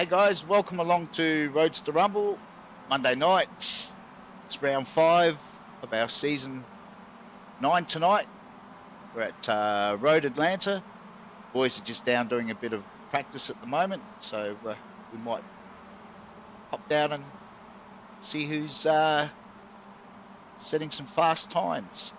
Hey guys, welcome along to Roadster Rumble, Monday night. It's round 5 of our season 9 tonight. We're at Road Atlanta. Boys are just down doing a bit of practice at the moment, so we might pop down and see who's setting some fast times.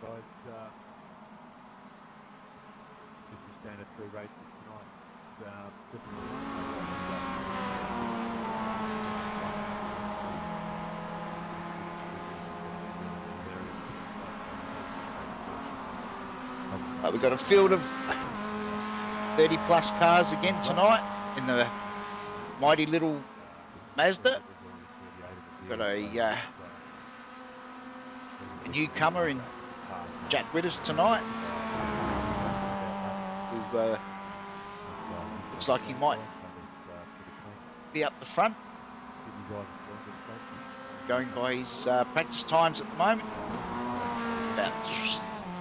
Guys, just a standard 3 races tonight. We've got a field of 30 plus cars again tonight in the mighty little Mazda. We've got a newcomer in Jack with us tonight, who looks like he might be up the front, going by his practice times at the moment. He's about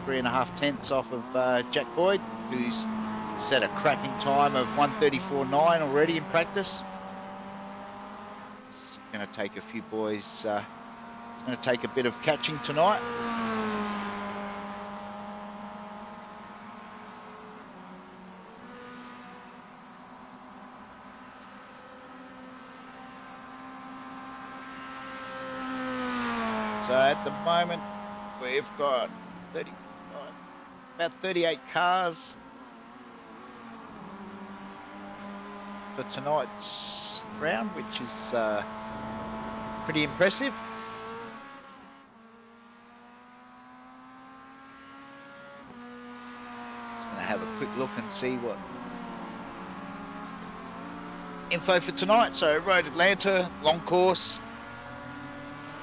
3.5 tenths off of Jack Boyd, who's set a cracking time of 1:34.9 already in practice. It's going to take a few boys, it's going to take a bit of catching tonight. So at the moment, we've got 35, about 38 cars for tonight's round, which is pretty impressive. Just going to have a quick look and see what info for tonight. So Road Atlanta, long course.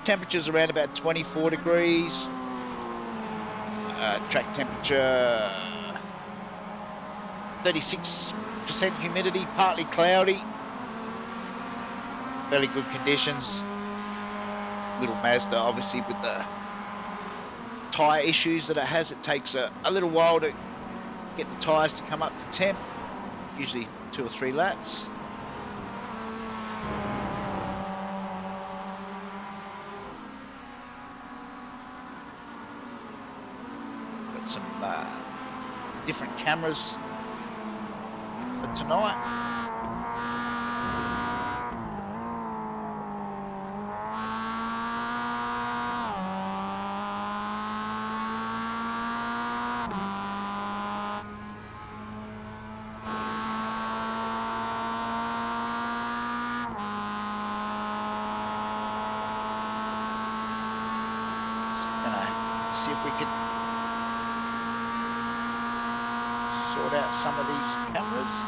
Temperatures around about 24 degrees. Track temperature 36% humidity, partly cloudy. Fairly good conditions. Little Mazda, obviously, with the tyre issues that it has, it takes a little while to get the tyres to come up to temp, usually 2 or 3 laps. Some different cameras for tonight. Just gonna see if we can sort out some of these cameras.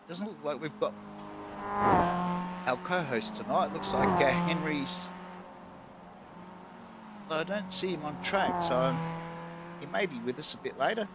Doesn't look like we've got our co-host tonight. Looks like Henry's... I don't see him on track, so he may be with us a bit later.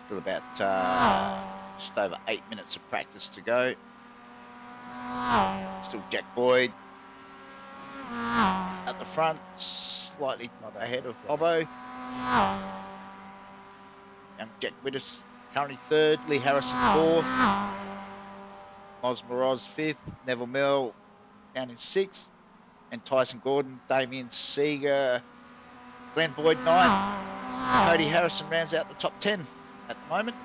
Still about just over 8 minutes of practice to go. Still Jack Boyd at the front, slightly ahead of Hobbo. Young Jack Widdis currently third, Lee Harrison fourth, Moz Moroz fifth, Neville Mill down in sixth, and Tyson Gordon, Damien Seeger, Glenn Boyd ninth, Cody Harrison rounds out the top 10 at the moment.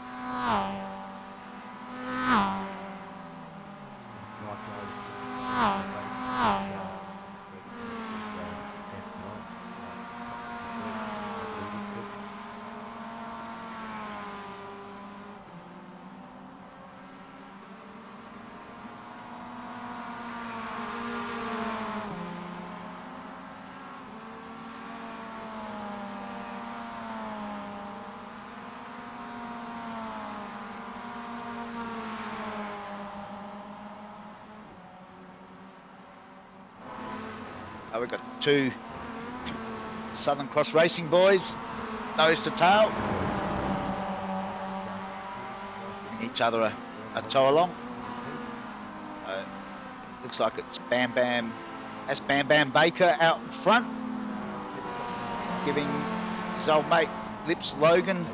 We've got the two Southern Cross Racing boys, nose to tail, giving each other a tow along. Looks like it's Bam Bam, that's Bam Bam Baker out in front, giving his old mate Lips Logan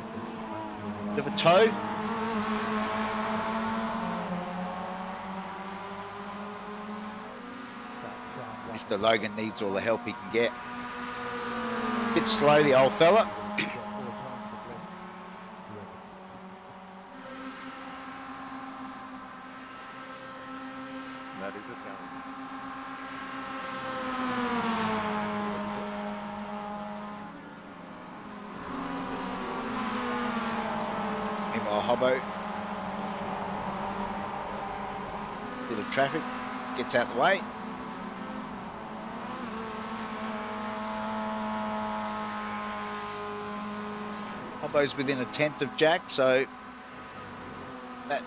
a bit of a tow. Mr. Logan needs all the help he can get. Bit slow, the old fella. Meanwhile, Hobbo, bit of traffic, gets out the way. Hobbo's within a tenth of Jack, so that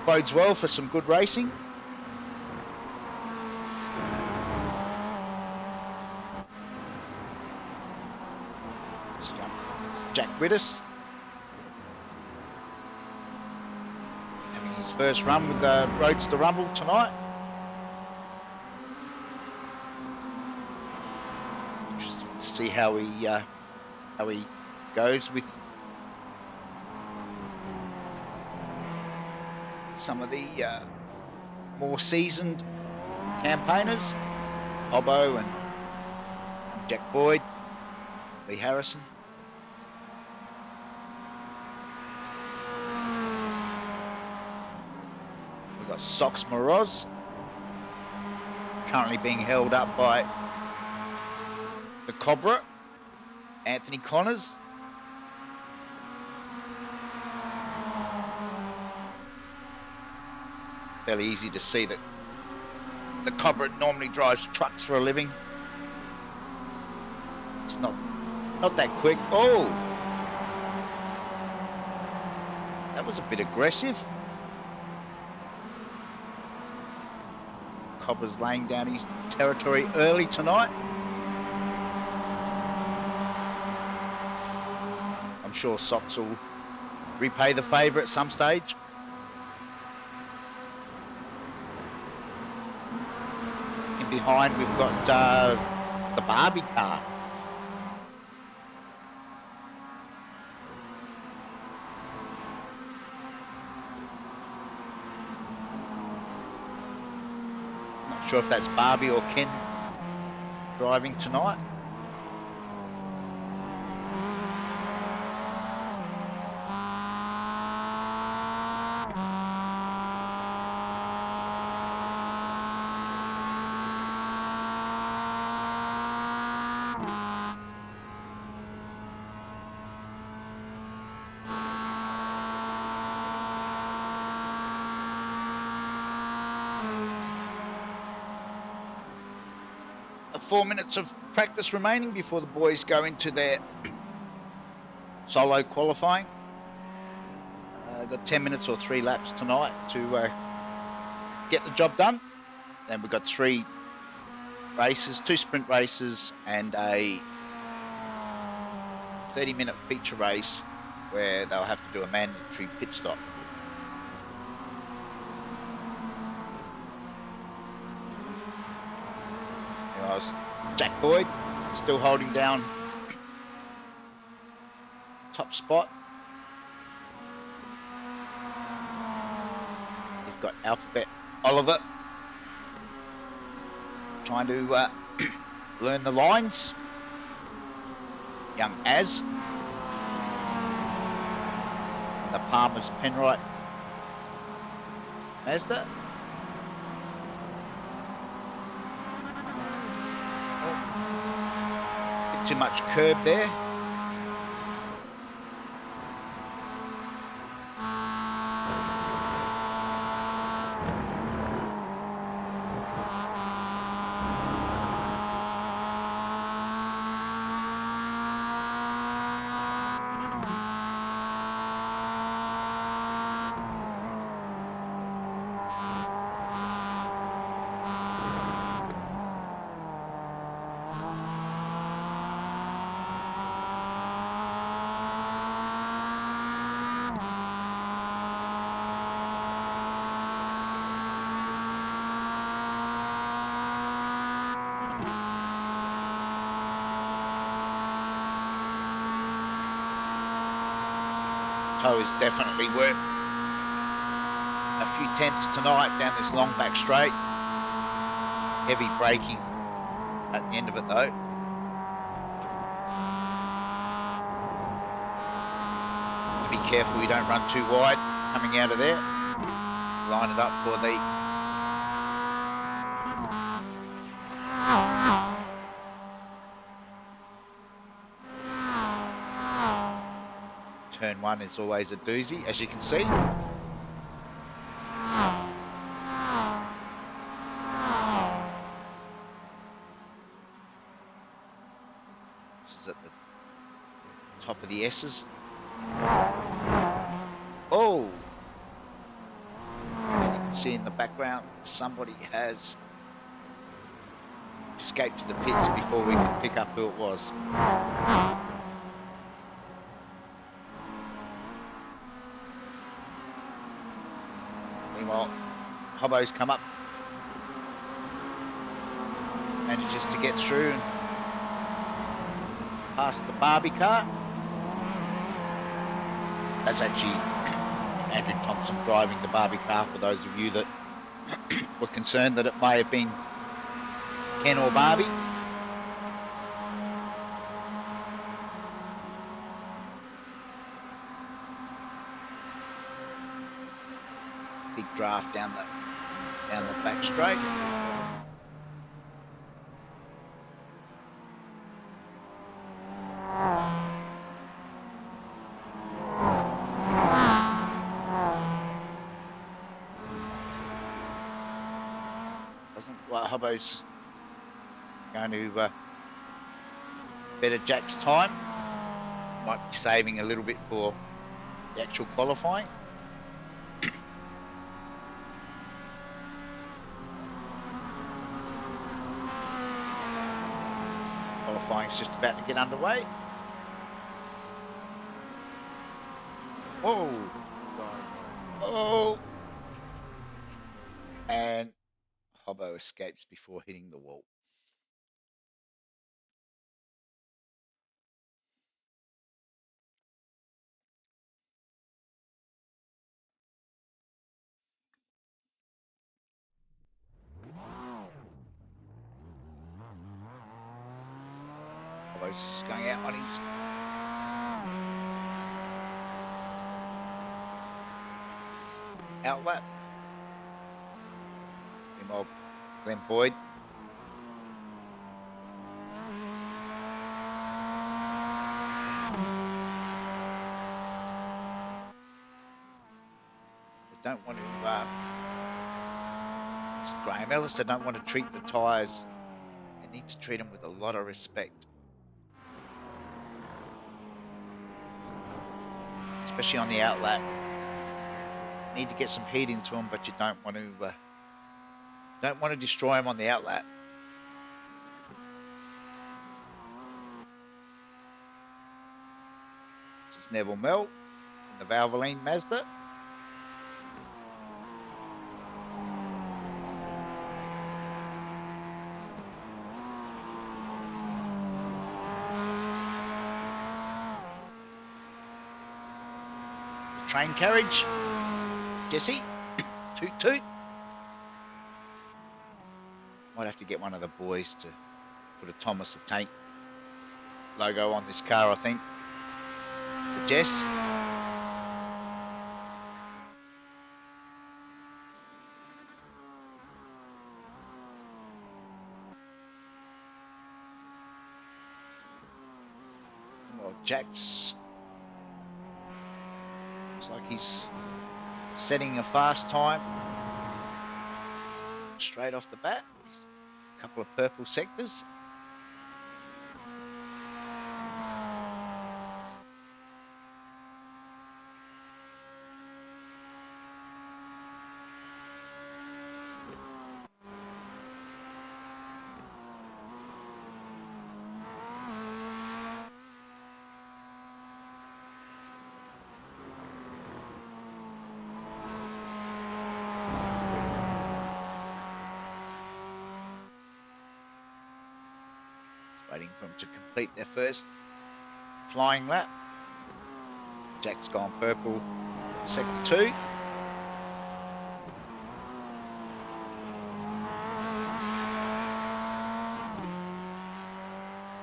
bodes well for some good racing. It's Jack Widdis having his first run with the Roadster Rumble tonight. Interesting to see how he goes with some of the more seasoned campaigners, Hobbo and Jack Boyd, Lee Harrison. We've got Sox Moroz, currently being held up by the Cobra, Anthony Connors. Fairly easy to see that the Cobra normally drives trucks for a living. It's not that quick. Oh, that was a bit aggressive. Cobra's laying down his territory early tonight. I'm sure Sox will repay the favour at some stage. Behind we've got the Barbie car. Not sure if that's Barbie or Ken driving tonight. of 4 minutes of practice remaining before the boys go into their solo qualifying. Got 10 minutes or 3 laps tonight to get the job done. Then we've got 3 races, 2 sprint races and a 30-minute feature race where they'll have to do a mandatory pit stop. Anyways, Jack Boyd still holding down top spot. He's got Alphabet Oliver trying to learn the lines. Young Az. And the Palmer's Penrite Mazda. Oh, bit too much curb there. Toe is definitely worth a few tenths tonight down this long back straight. Heavy braking at the end of it though. To be careful you don't run too wide coming out of there. Line it up for the turn one is always a doozy, as you can see. This is at the top of the S's. Oh! And you can see in the background somebody has escaped to the pits before we could pick up who it was. Meanwhile, Hobbo's come up, manages to get through and past the Barbie car. That's actually Andrew Thompson driving the Barbie car, for those of you that were concerned that it may have been Ken or Barbie. Big draft down the back straight. Hobbo's going to better Jack's time. Might be saving a little bit for the actual qualifying. Qualifying is just about to get underway. Oh! Oh! And Hobbo escapes before hitting the wall. Hobbo's just going out on his outlap. Meanwhile, Glenn Boyd don't want to, Graham Ellis, they don't want to treat the tyres. They need to treat them with a lot of respect. Especially on the outlap. Need to get some heat into them, but you don't want to destroy them on the outlap. This is Neville Mell. the Valvoline Mazda. The train carriage. Jesse. Toot toot. Might have to get one of the boys to put a Thomas the Tank logo on this car, I think. For Jess. Well, Jack's looks like he's setting a fast time straight off the bat. A couple of purple sectors. Waiting for them to complete their first flying lap. Jack's gone purple, sector 2.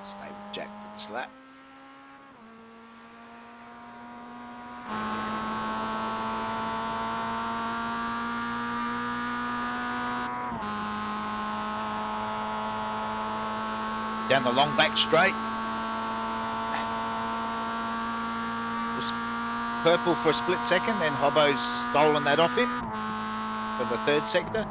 Stay with Jack for this lap. Down the long back straight. Was purple for a split second, then Hobbo's stolen that off him for the third sector.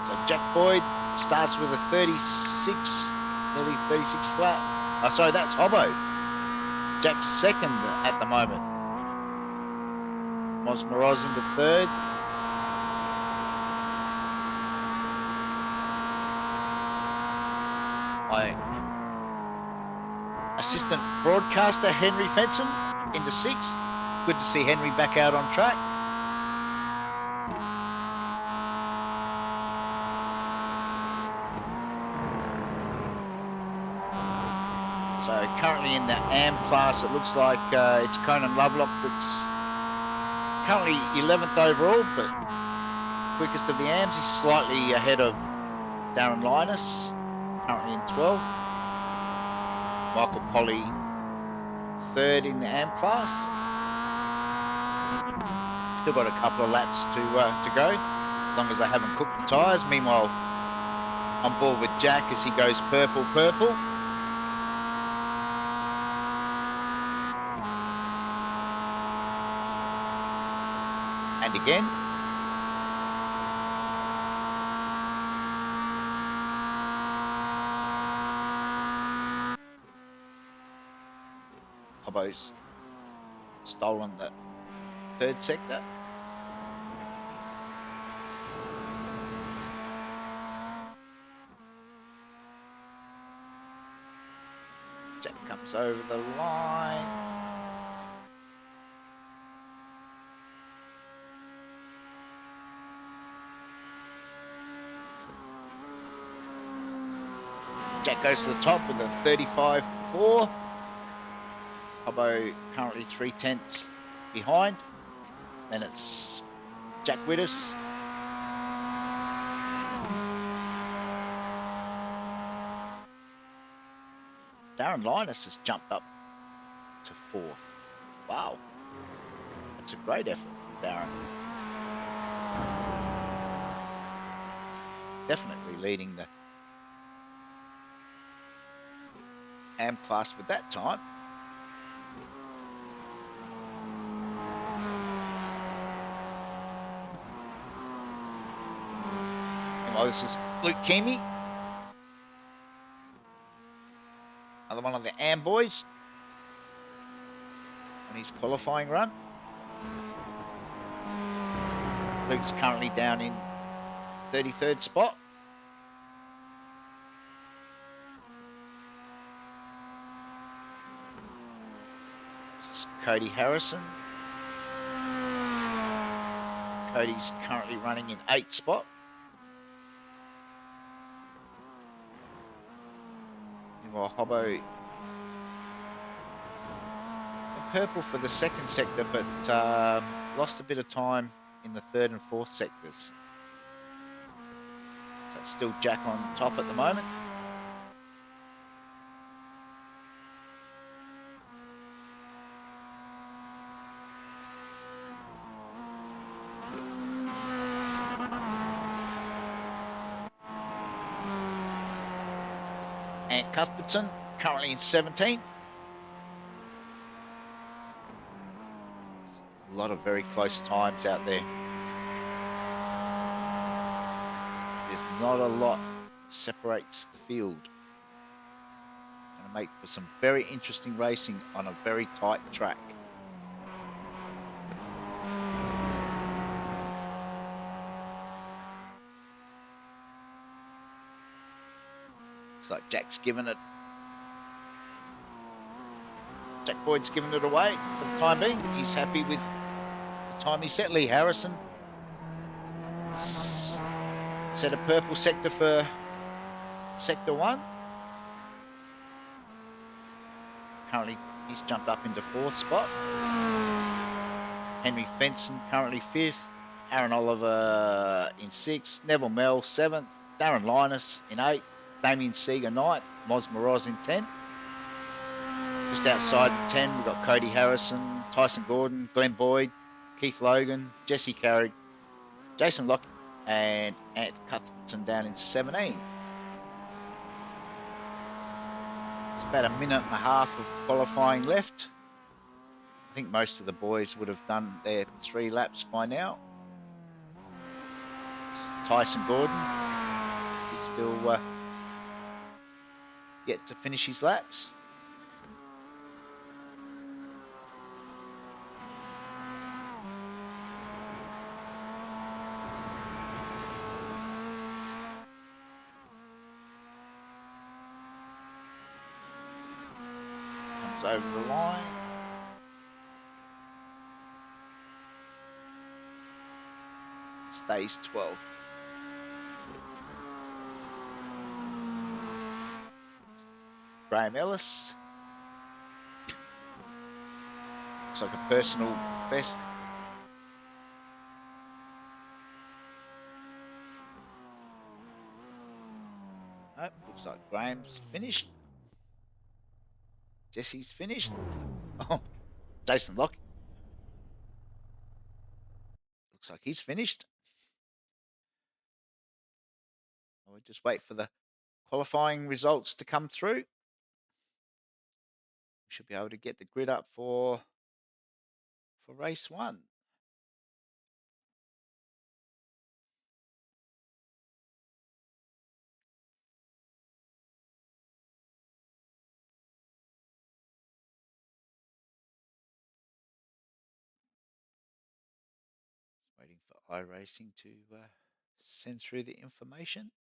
So Jack Boyd starts with a 36. Nearly 36 flat. Oh, sorry, that's Hobbo. Jack's second at the moment. Mosmoroz into third. My assistant broadcaster, Henry Fenson, into sixth. Good to see Henry back out on track. So currently in the AM class, it looks like it's Conan Lovelock that's currently 11th overall, but quickest of the AMs. He's slightly ahead of Darren Linus, currently in 12th. Michael Polly, third in the AM class. Still got a couple of laps to go, as long as they haven't cooked the tyres. Meanwhile, on board with Jack as he goes purple, purple. And again. Hobbo's stolen the third sector. Jack comes over the line. Jack goes to the top with a 35.4. Hobbo currently 3/10 behind. Then it's Jack Widders. Darren Linus has jumped up to 4th. Wow. That's a great effort from Darren. Definitely leading the AM class with that time. Well, this is Luke Keamy. Another one of the AM boys on his qualifying run. who's currently down in 33rd spot. This is Cody Harrison. Cody's currently running in 8th spot. Meanwhile, Hobbo purple for the second sector, but lost a bit of time in the 3rd and 4th sectors. So it's still Jack on top at the moment. And Cuthbertson currently in 17th. A lot of very close times out there. There's not a lot separates the field. Going to make for some very interesting racing on a very tight track. Looks like Jack's given it. Jack Boyd's given it away for the time being. He's happy with the time he set. Lee Harrison set a purple sector for sector 1. Currently, he's jumped up into 4th spot. Henry Fenson currently 5th. Aaron Oliver in 6th. Neville Mell 7th. Darren Linus in 8th. Damien Seeger 9th. Moz Moroz in 10th. Just outside the 10, we've got Cody Harrison, Tyson Gordon, Glenn Boyd, Keith Logan, Jesse Carrick, Jason Locke, and Ant Cuthbertson down in 17. It's about a minute and a half of qualifying left. I think most of the boys would have done their 3 laps by now. Tyson Gordon, he's still yet to finish his laps. Over the line. Stays 12th. Graham Ellis. Looks like a personal best. Nope, looks like Graham's finished. Jesse's finished. Oh, Jason Locke. Looks like he's finished. We'll just wait for the qualifying results to come through. We should be able to get the grid up for race 1. Waiting for iRacing to send through the information.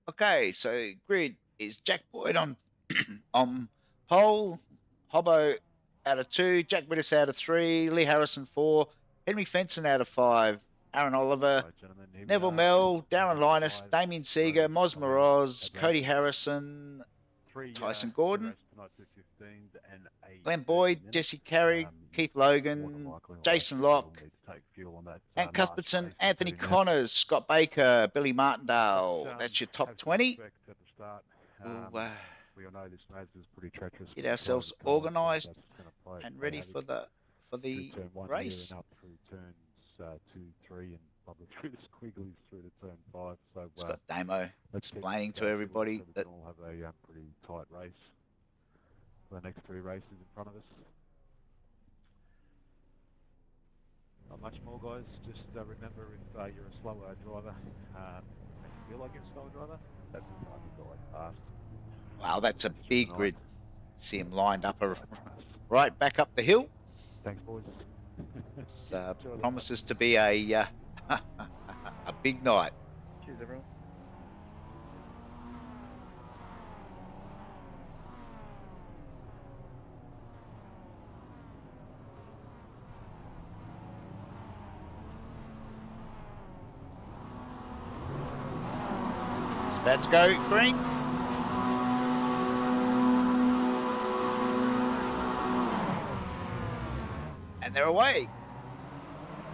Okay, so grid is Jack Boyd on on pole, Hobbo out of 2, Jack Britis out of 3, Lee Harrison 4, Henry Fenson out of 5, Aaron Oliver, Right, Neville Mell, Darren Linus, Damien Seeger, Moz Moroz, Cody Harrison, Tyson Gordon, Glenn Boyd, Jesse Carrick, Keith Logan, Jason Locke, Ant Cuthbertson, Anthony Connors, Scott Baker, Billy Martindale. That's your top 20. We'll get ourselves organised and ready for the race. Up through turns 2, 3, and probably through the squigglies through to turn 5. So it's got Damo explaining to everybody so that we can all have a pretty tight race for the next 3 races in front of us. Not much more, guys. Just remember, if you're a slower driver and you feel like you're a slower driver, that's the time you guide fast. Wow, that's a Catch you big tonight. grid. See him lined up Right. right back up the hill. Thanks, boys. This Yeah, enjoy the night. promises to be a a big night. Cheers, everyone. It's about to go green. And they're away.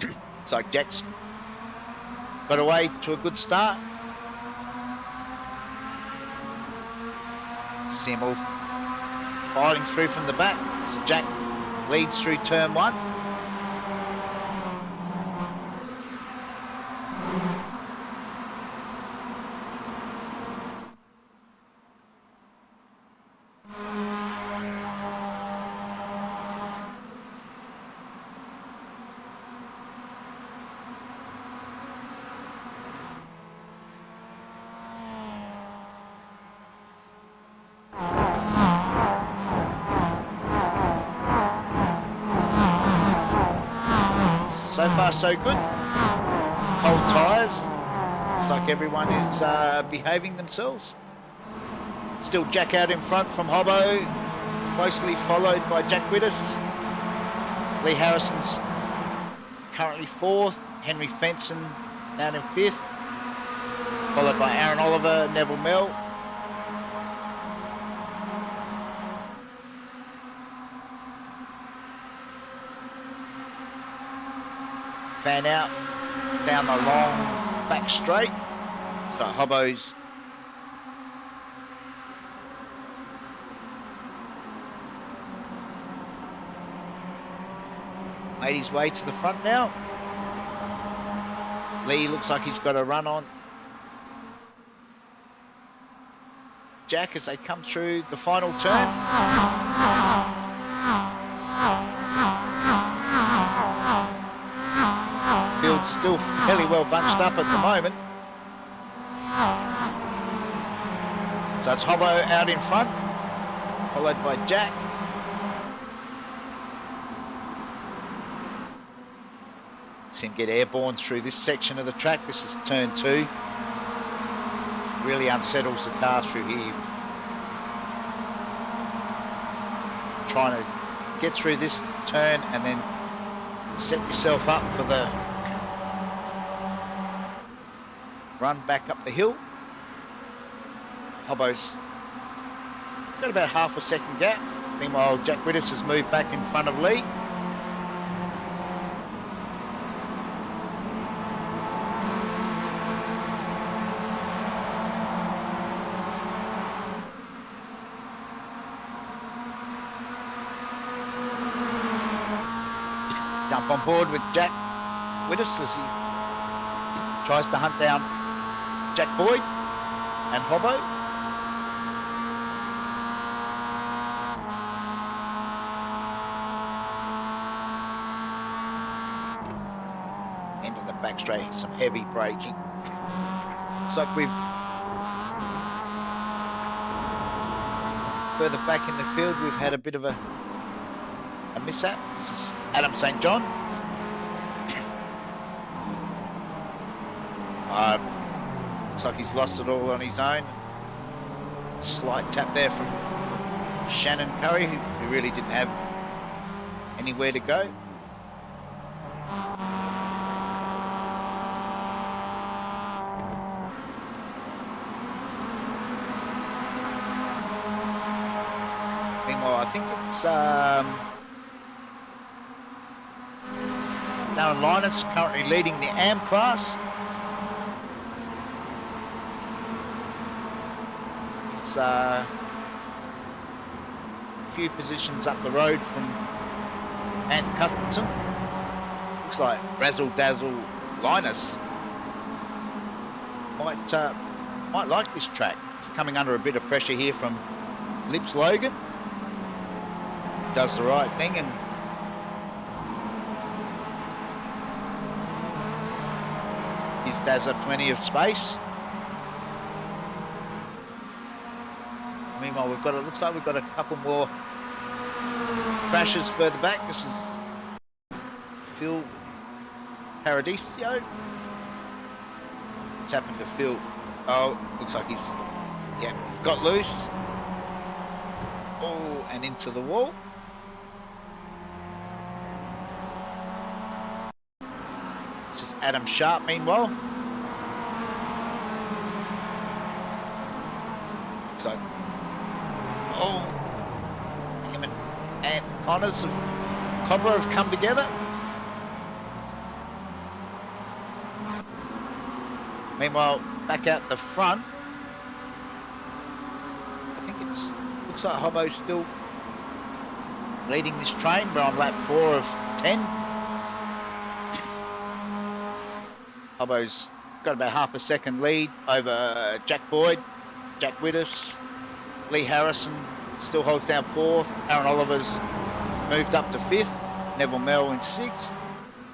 Looks like Jack's got away to a good start. See him all filing through from the back. So Jack leads through turn one. So far, so good. Cold tyres. Looks like everyone is behaving themselves. Still Jack out in front from Hobbo, closely followed by Jack Widdis. Lee Harrison's currently fourth. Henry Fenson down in fifth, followed by Aaron Oliver, Neville Mill. Fan out down the long back straight. So Hobbo's made his way to the front now. Lee looks like he's got a run on Jack as they come through the final turn. Field's still fairly well bunched up at the moment. So it's Hobbo out in front, followed by Jack. See him get airborne through this section of the track. This is turn two. Really unsettles the car through here. Trying to get through this turn and then set yourself up for the run back up the hill. Hobbo's got about half a second gap. Meanwhile, Jack Widdis has moved back in front of Lee. Jump on board with Jack Widdis as he tries to hunt down Jack Boyd and Hobbo. End of the back straight, some heavy braking. Looks like we've further back in the field we've had a bit of a mishap. This is Adam St. John. Looks like he's lost it all on his own. Slight tap there from Shannon Curry, who really didn't have anywhere to go. Meanwhile, I think it's Darren Linus currently leading the AM class. It's a few positions up the road from Anth Cuthbertson. Looks like Razzle Dazzle Linus might like this track. It's coming under a bit of pressure here from Lips Logan. Does the right thing and Gives Dazza plenty of space. Meanwhile, it looks like we've got a couple more crashes further back. This is Phil Paradiso. What's happened to Phil? Oh, looks like he's got loose. Oh, and into the wall. This is Adam Sharp, meanwhile. So, him and Ant Connors of Cobra have come together. Meanwhile, back out the front, I think looks like Hobbo's still leading this train. We're on lap 4 of 10. Hobbo's got about half a second lead over Jack Boyd, Jack Widdus, Lee Harrison still holds down 4th. Aaron Oliver's moved up to 5th. Neville Mell in 6th.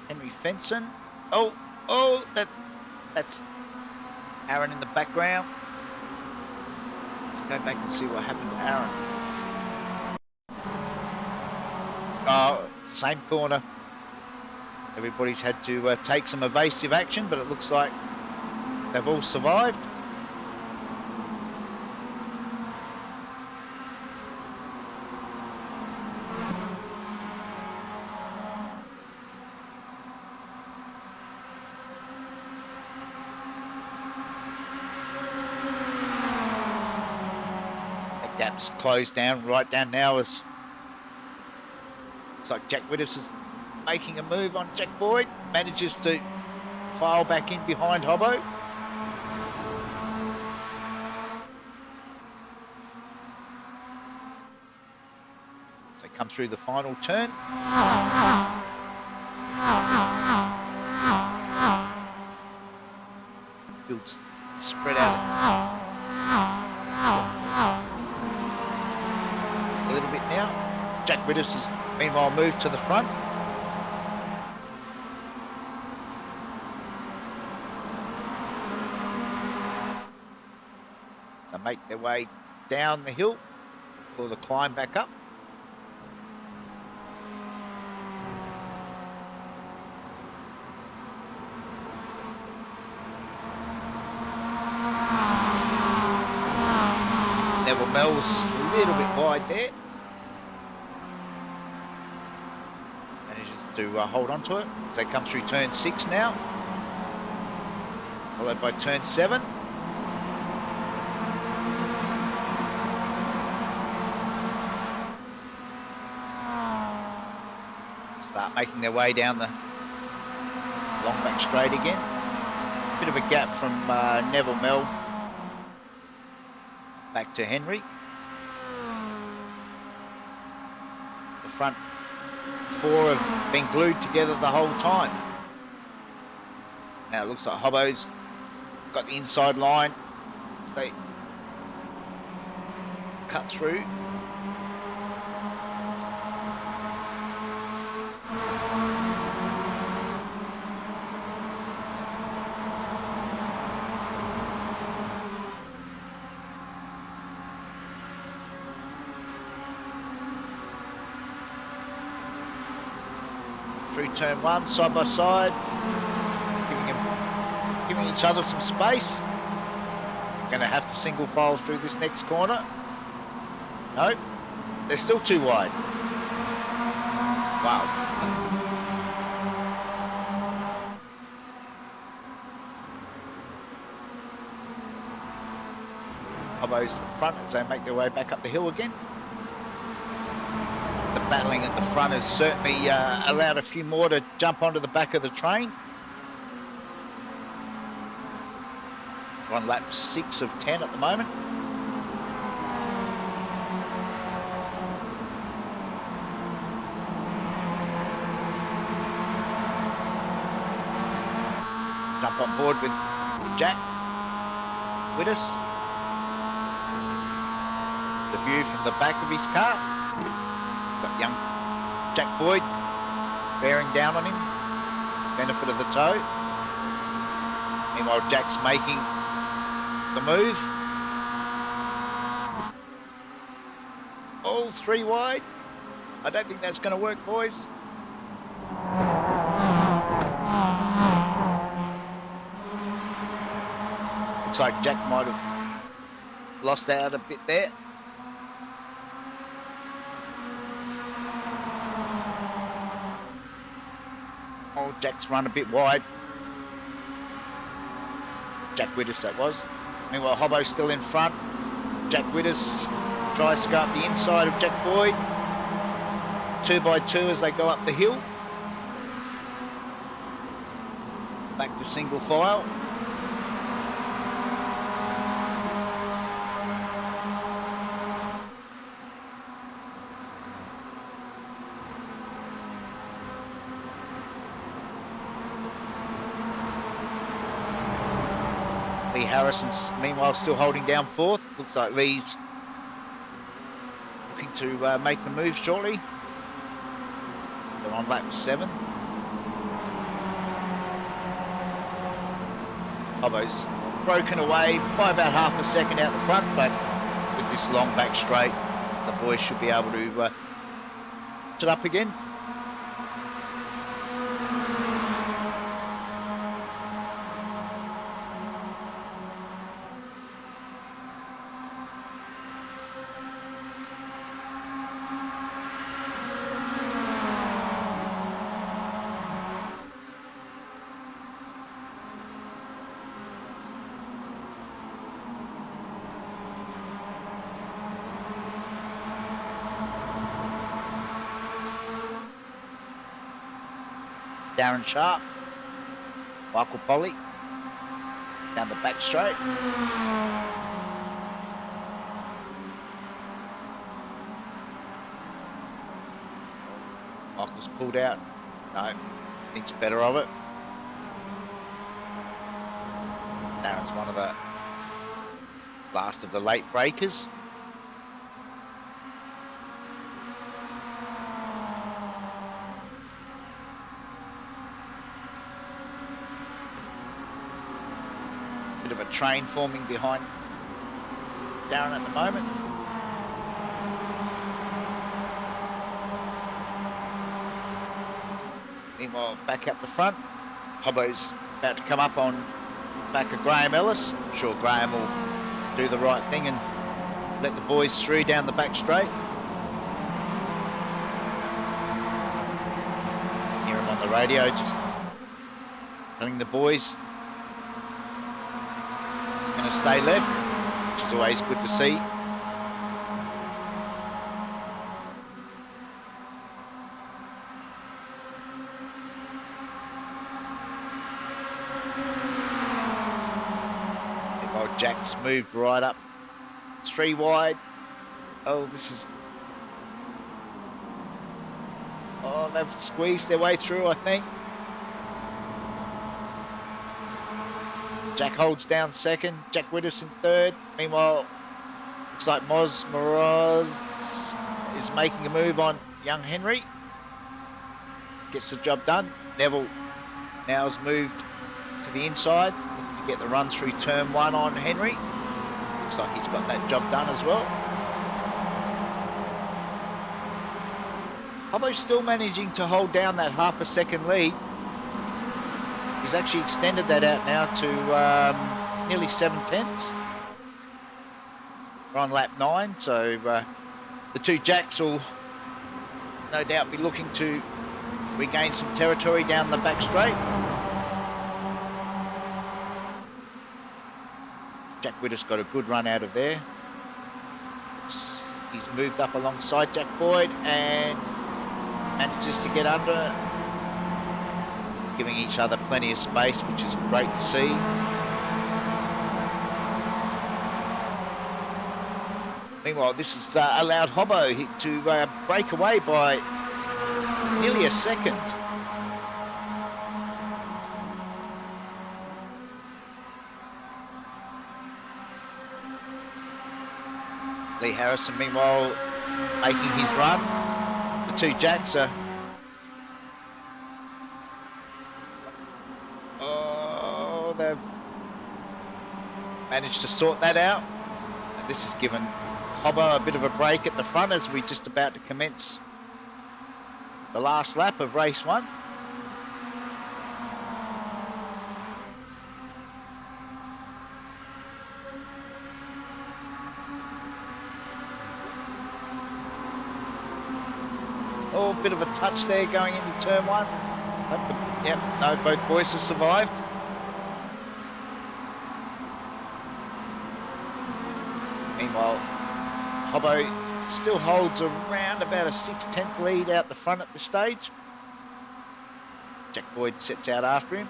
Henry Fenson. That's Aaron in the background. Let's go back and see what happened to Aaron. Same corner. Everybody's had to take some evasive action, but it looks like they've all survived. That gap's closed down, right down now as looks like Jack Widdus is making a move on Jack Boyd, manages to file back in behind Hobbo. As they come through the final turn. Field's spread out a little bit now. Jack Widdus has meanwhile moved to the front. They make their way down the hill for the climb back up. Neville Mell's a little bit wide there. Manages to hold on to it as they come through turn 6 now. Followed by turn 7. Start making their way down the long back straight again. Bit of a gap from Neville Mell back to Henry. The front 4 have been glued together the whole time. Now it looks like Hobbo's got the inside line as they cut through. Through turn 1, side by side, giving each other some space. Going to have to single file through this next corner. No, they're still too wide. Wow. Hobbo's in front as they make their way back up the hill again. The battling at the front has certainly allowed a few more to jump onto the back of the train. We're on lap 6 of 10 at the moment. Jump on board with Jack Widdus. It's the view from the back of his car. Got young Jack Boyd bearing down on him. Benefit of the tow. Meanwhile, Jack's making the move. Oh, 3 wide. I don't think that's going to work, boys. Looks like Jack might have lost out a bit there. Oh, Jack's run a bit wide. Jack Widders, that was. Meanwhile, Hobbo's still in front. Jack Widders tries to go up the inside of Jack Boyd. 2 by 2 as they go up the hill. Back to single file. Lee Harrison's meanwhile still holding down 4th. Looks like Lee's looking to make the move shortly. They're on lap 7. Hobbo's broken away by about half a second out the front, but with this long back straight, the boys should be able to put it up again. Darren Sharp, Michael Polly, down the back straight. Michael's pulled out. No, thinks better of it. Darren's one of the last of the late breakers. Bit of a train forming behind Darren at the moment. Meanwhile, back up the front, Hobbo's about to come up on back of Graham Ellis. I'm sure Graham will do the right thing and let the boys through down the back straight. Hear him on the radio just telling the boys he's going to stay left, which is always good to see. Jack's moved right up 3 wide. Oh, this is... Oh, they've squeezed their way through, I think. Jack holds down 2nd. Jack Widdowson 3rd. Meanwhile, looks like Moz Moroz is making a move on young Henry. Gets the job done. Neville now has moved to the inside. Get the run through turn 1 on Henry. Looks like he's got that job done as well. Hobbo's still managing to hold down that half a second lead. He's actually extended that out now to nearly 7/10. We're on lap 9, so the 2 Jacks will no doubt be looking to regain some territory down the back straight. Jack Widders got a good run out of there. He's moved up alongside Jack Boyd and manages to get under, giving each other plenty of space, which is great to see. Meanwhile, this has allowed Hobbo to break away by nearly a second. Lee Harrison, meanwhile, making his run. The 2 Jacks are... Oh, they've managed to sort that out. And this has given Hobbo a bit of a break at the front as we're just about to commence the last lap of race 1. Oh, a bit of a touch there going into turn 1. Yep, no, both boys have survived. Meanwhile, Hobbo still holds around about a 6/10 lead out the front at this stage. Jack Boyd sets out after him.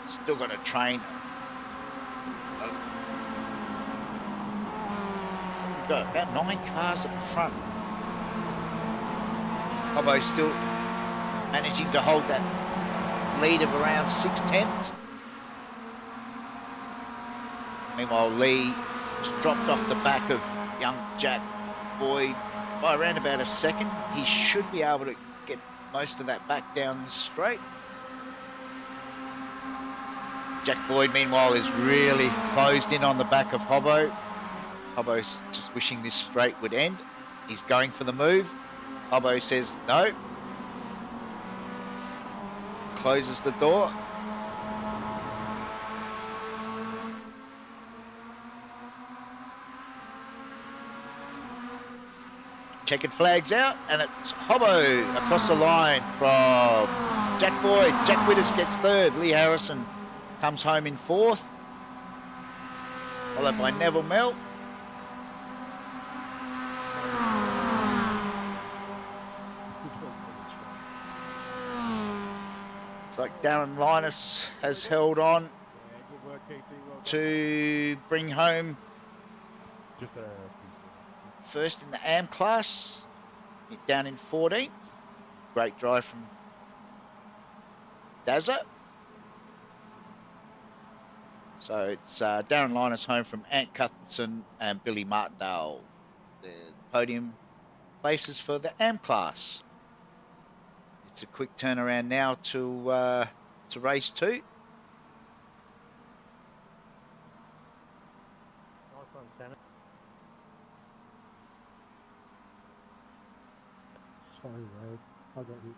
Still got a train. We've got about 9 cars at the front. Hobbo still managing to hold that lead of around 6/10. Meanwhile, Lee just dropped off the back of young Jack Boyd by around about a second. He should be able to get most of that back down the straight. Jack Boyd, meanwhile, is really closed in on the back of Hobbo. Hobbo's just wishing this straight would end. He's going for the move. Hobbo says no. Closes the door. Checkered flags out, and it's Hobbo across the line from Jack Boyd. Jack Widders gets third. Lee Harrison comes home in fourth, followed by Neville Mell. It's like Darren Linus has held on to bring home first in the AM class. He's down in 14th. Great drive from Dazza. So it's Darren Linus home from Ant Cuthbertson and Billy Martindale. The podium places for the AM class. It's a quick turnaround now to race 2. Nice one, Santa. Sorry, Ray. I got you.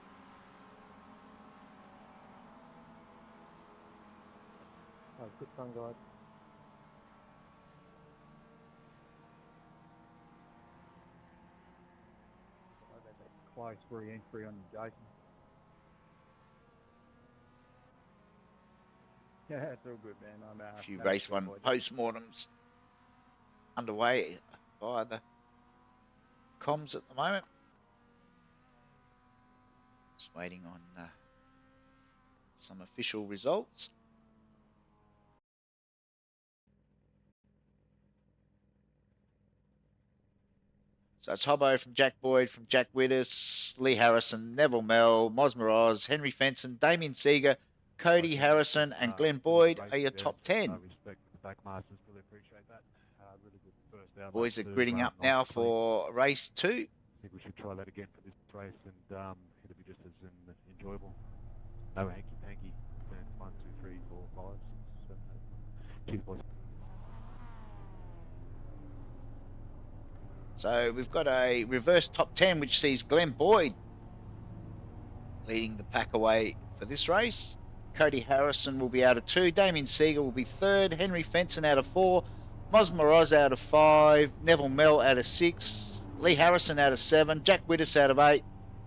Oh, good fun, guys. Close re-entry on Jason. Yeah, it's all good, man. I'm A few race 1 post-mortems underway via the comms at the moment. Just waiting on some official results. So it's Hobbo from Jack Boyd, from Jack Widders, Lee Harrison, Neville Mell, Mosmer Oz, Henry Fenson, Damien Seeger, Cody Harrison, and Glenn Boyd are your top 10. Respect the backmasters, really appreciate that. Really good first hour. Boys are gridding up now for race 2. I think we should try that again for this race, and it'll be just as enjoyable. No hanky-panky. Turns 1, 2, 3, 4, 5, 6, 7, 8. Cheers, boys. So we've got a reverse top 10, which sees Glenn Boyd leading the pack away for this race. Cody Harrison will be out of 2. Damien Seeger will be 3rd. Henry Fenson out of 4. Mosmer Oz out of 5. Neville Mell out of 6. Lee Harrison out of 7. Jack Widders out of 8.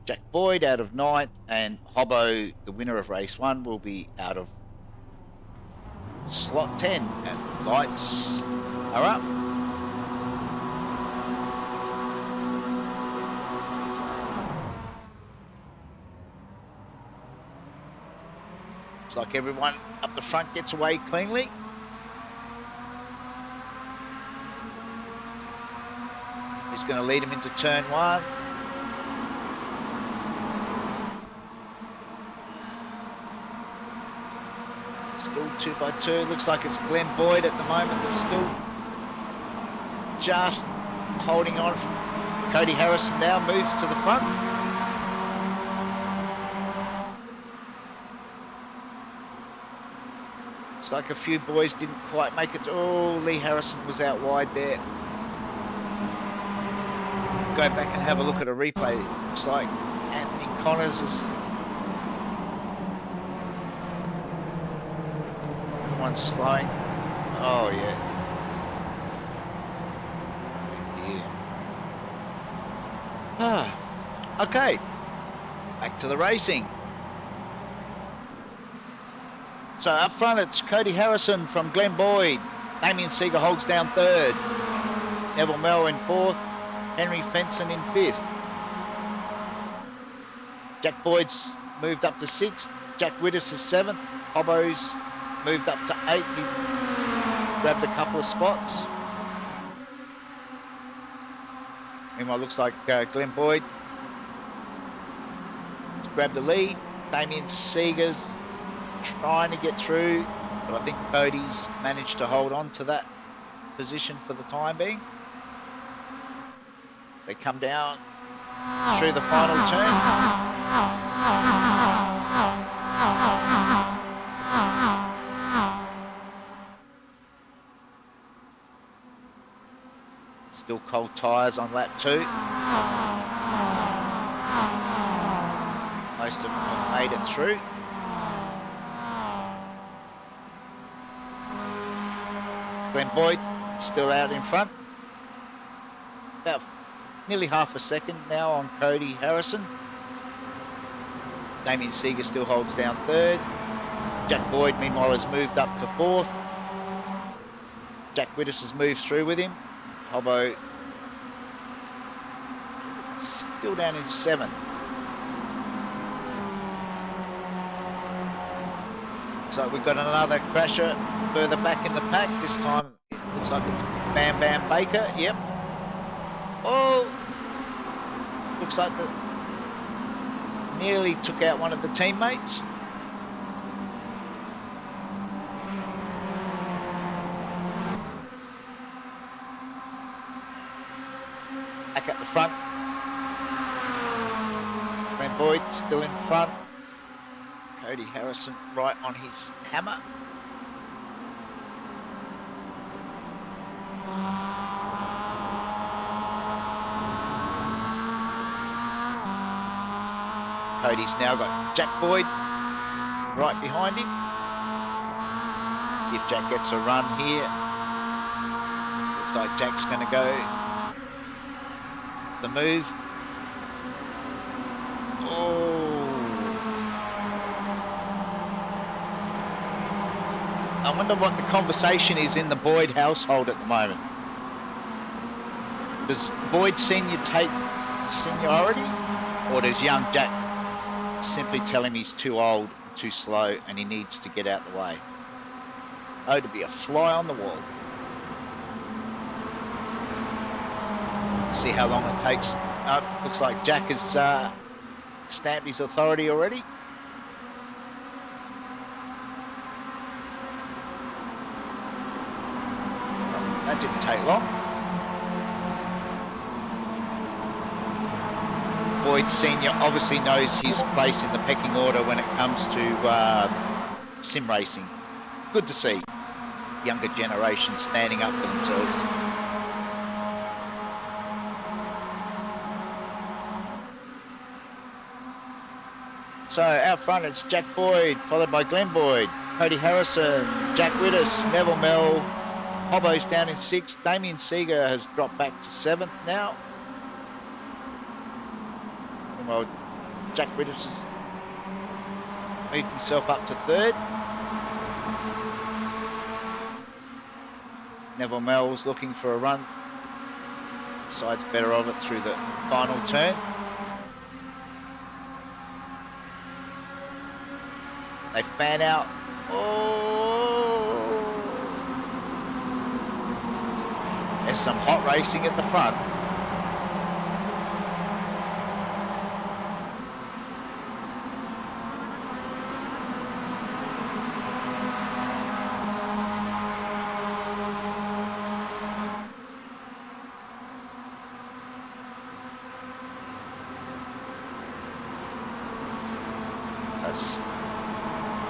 Jack Boyd out of 9th. And Hobbo, the winner of race 1, will be out of slot 10. And lights are up. Like everyone up the front gets away cleanly. He's going to lead him into turn 1. Still 2 by 2. Looks like it's Glenn Boyd at the moment that's still just holding on. Cody Harrison now moves to the front. Looks like a few boys didn't quite make it. Oh, Lee Harrison was out wide there. Go back and have a look at a replay. Looks like Anthony Connors is one slowing. Oh yeah. Okay, back to the racing. So up front it's Cody Harrison from Glenn Boyd. Damien Seeger holds down third. Neville Mell in fourth. Henry Fenson in fifth. Jack Boyd's moved up to sixth. Jack Widdis is seventh. Hobbo's moved up to eighth. He grabbed a couple of spots. Meanwhile, looks like Glenn Boyd has grabbed the lead. Damien Seeger's trying to get through, but I think Cody's managed to hold on to that position for the time being. As they come down through the final turn. Still cold tyres on lap 2. Most of them have made it through. Glenn Boyd still out in front. About nearly half a second now on Cody Harrison. Damien Seeger still holds down third. Jack Boyd meanwhile has moved up to fourth. Jack Widdis has moved through with him. Hobbo still down in seventh. So we've got another crasher further back in the pack. This time it looks like it's Bam Bam Baker. Yep. Oh, looks like that nearly took out one of the teammates. Back at the front. Glenn Boyd still in front. Cody Harrison right on his hammer. Cody's now got Jack Boyd right behind him. See if Jack gets a run here. Looks like Jack's going to go the move. Oh. I wonder what the conversation is in the Boyd household at the moment. Does Boyd Senior take seniority, or does young Jack simply tell him he's too old, too slow, and he needs to get out the way? Oh, to be a fly on the wall. See how long it takes. Looks like Jack has stamped his authority already. That didn't take long. Boyd Senior obviously knows his place in the pecking order when it comes to sim racing. Good to see younger generations standing up for themselves. So out front it's Jack Boyd, followed by Glenn Boyd, Cody Harrison, Jack Widdis, Neville Mell. Hobbo's down in 6th. Damien Seeger has dropped back to 7th now. Well, Jack Widdis has moved himself up to 3rd. Neville Mell's looking for a run. Side's better of it through the final turn. They fan out. Oh! There's some hot racing at the front.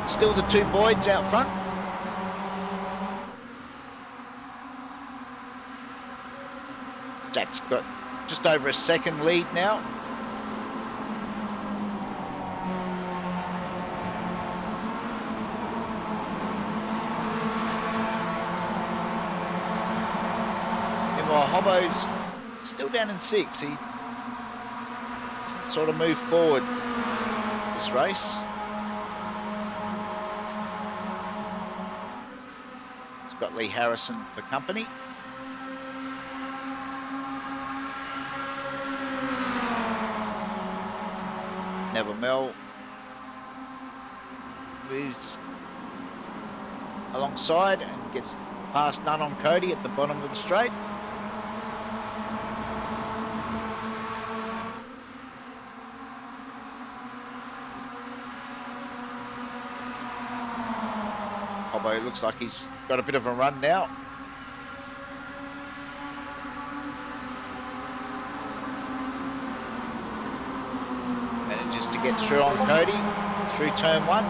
Still the two Boyds out front. Jack's got just over a second lead now. Meanwhile, Hobbo's still down in 6th. He hasn't sort of moved forward this race. He's got Lee Harrison for company. Neville Mel moves alongside and gets past None on Cody at the bottom of the straight. Hobbo looks like he's got a bit of a run now. Manages to get through on Cody through turn 1.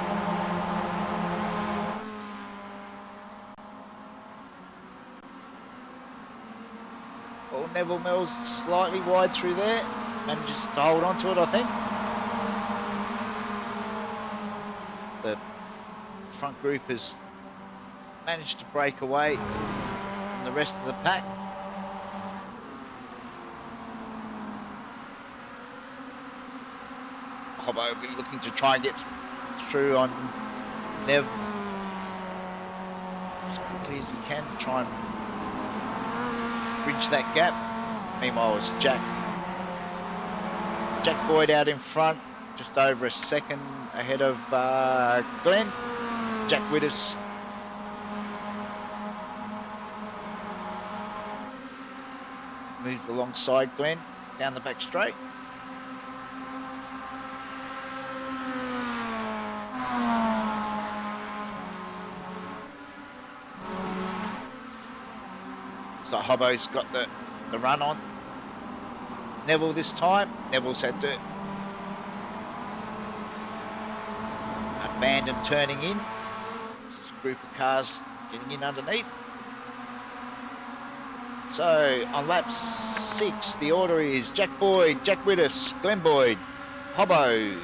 Well, Neville Mills slightly wide through there. Manages to hold on to it, I think. The front group has managed to break away from the rest of the pack. Hobbo will be looking to try and get through on Nev as quickly as he can, try and bridge that gap. Meanwhile, it's Jack Boyd out in front, just over a second ahead of Glenn. Jack Widders moves alongside Glenn down the back straight. So Hobbo's got the run on Neville this time. Neville's had to abandon turning in. There's a group of cars getting in underneath. So on lap 6, the order is Jack Boyd, Jack Widders, Glenn Boyd, Hobbo,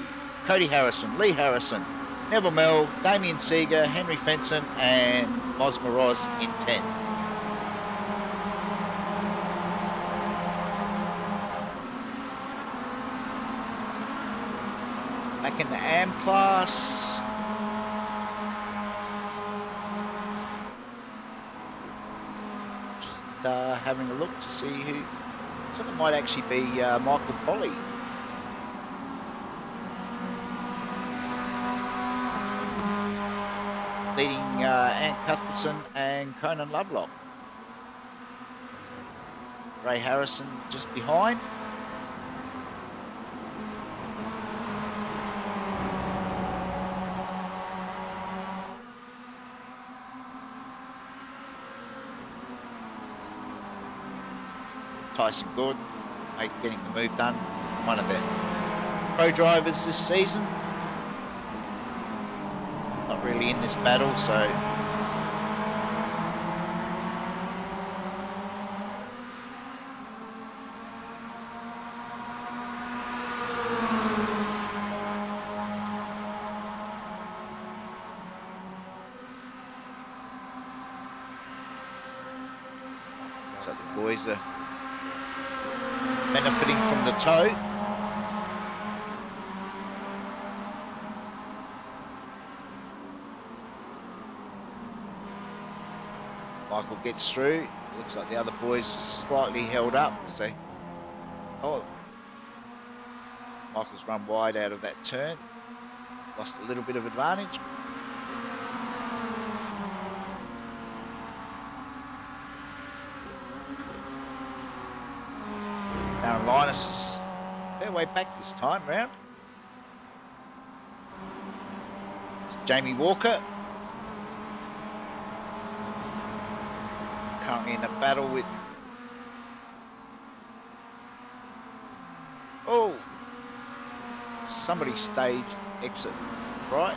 Cody Harrison, Lee Harrison, Neville Mel, Damien Seeger, Henry Fenson, and Moz Moroz in 10. Back in the AM class. Just having a look to see who. So it might actually be Michael Polly. Leading Ant Cuthbertson and Conan Lovelock. Ray Harrison just behind. Tyson Gordon getting the move done. One of the pro drivers this season. Not really in this battle, so the boys are benefiting from the tow. Michael gets through. Looks like the other boys slightly held up as they. Oh, Michael's run wide out of that turn. Lost a little bit of advantage. Darren Linus is fair way back this time round. It's Jamie Walker. Currently in a battle with... Oh! Somebody staged exit. right.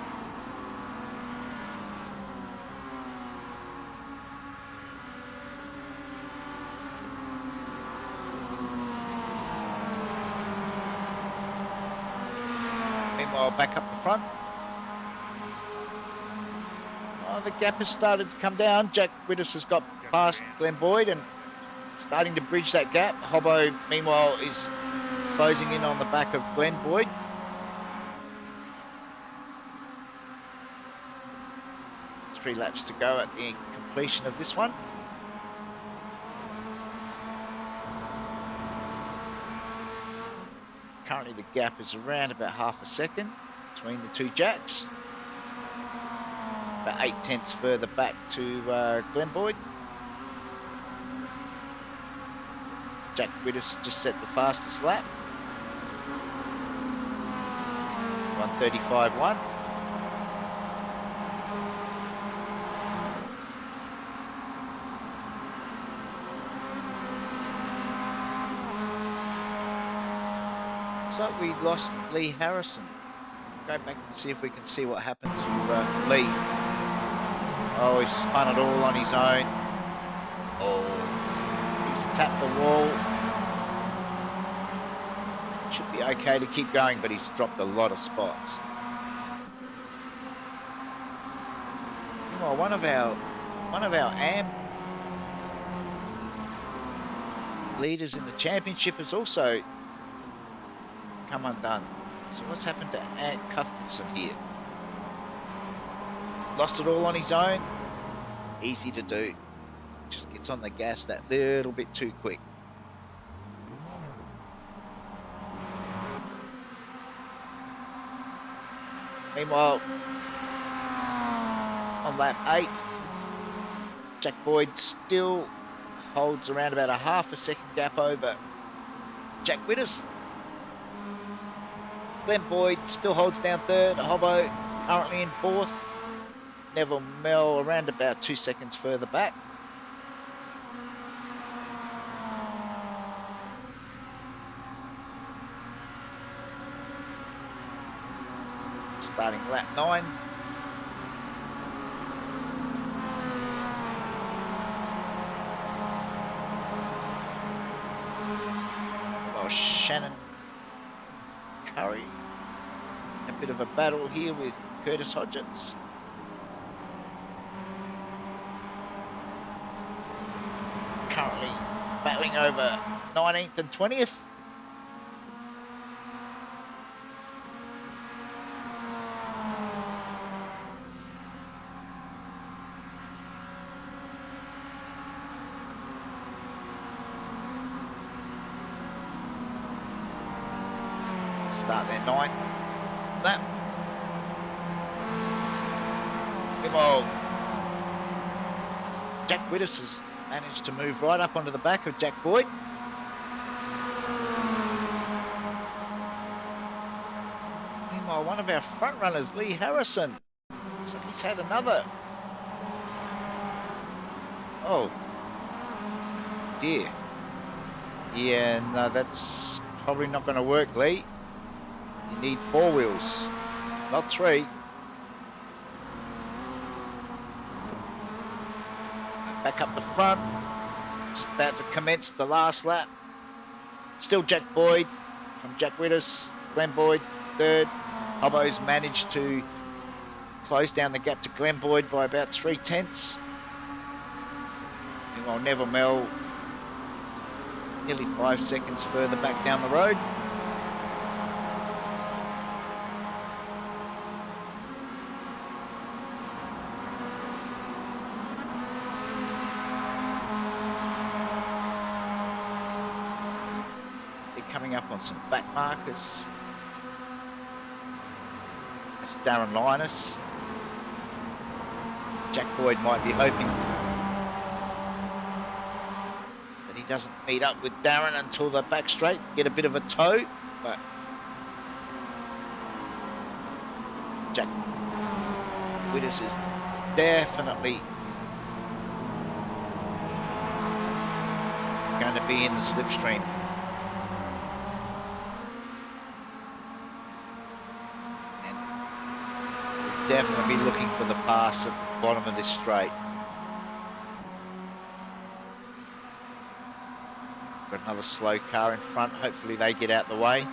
Meanwhile, back up the front. Oh, the gap has started to come down. Jack Widders has got past Glenn Boyd and starting to bridge that gap. Hobbo, meanwhile, is closing in on the back of Glenn Boyd. Three laps to go at the completion of this one. Currently the gap is around about half a second between the two Jacks. About 8/10 further back to Glenn Boyd. Jack Widders just set the fastest lap. 1:35.1. Looks like we lost Lee Harrison. Go back and see if we can see what happened to Lee. Oh, he spun it all on his own. Oh, he's tapped the wall. Should be okay to keep going, but he's dropped a lot of spots. Well, one of our AM leaders in the championship has also come undone. So what's happened to Ant Cuthbertson here? Lost it all on his own. Easy to do. Just gets on the gas that little bit too quick. Meanwhile, on lap 8, Jack Boyd still holds around about a half a second gap over Jack Widders. Glenn Boyd still holds down third. Hobbo currently in fourth. Neville Mel around about 2 seconds further back. Starting lap 9. Well, Shannon Curry. A bit of a battle here with Curtis Hodgetts. Currently battling over 19th and 20th. Start their 9th lap. Meanwhile, Jack Widders has managed to move right up onto the back of Jack Boyd. Meanwhile, one of our front runners, Lee Harrison, so he's had another. Oh dear. Yeah, no, that's probably not going to work, Lee. You need 4 wheels, not 3. Back up the front, just about to commence the last lap. Still Jack Boyd from Jack Widders, Glenn Boyd third. Hobbo's managed to close down the gap to Glenn Boyd by about 3/10. Meanwhile, Neville Mel nearly 5 seconds further back down the road. Coming up on some back markers. It's Darren Linus. Jack Boyd might be hoping that he doesn't meet up with Darren until the back straight, get a bit of a tow, but Jack Widders is definitely going to be in the slipstream. definitely be looking for the pass at the bottom of this straight. Got another slow car in front. Hopefully they get out the way.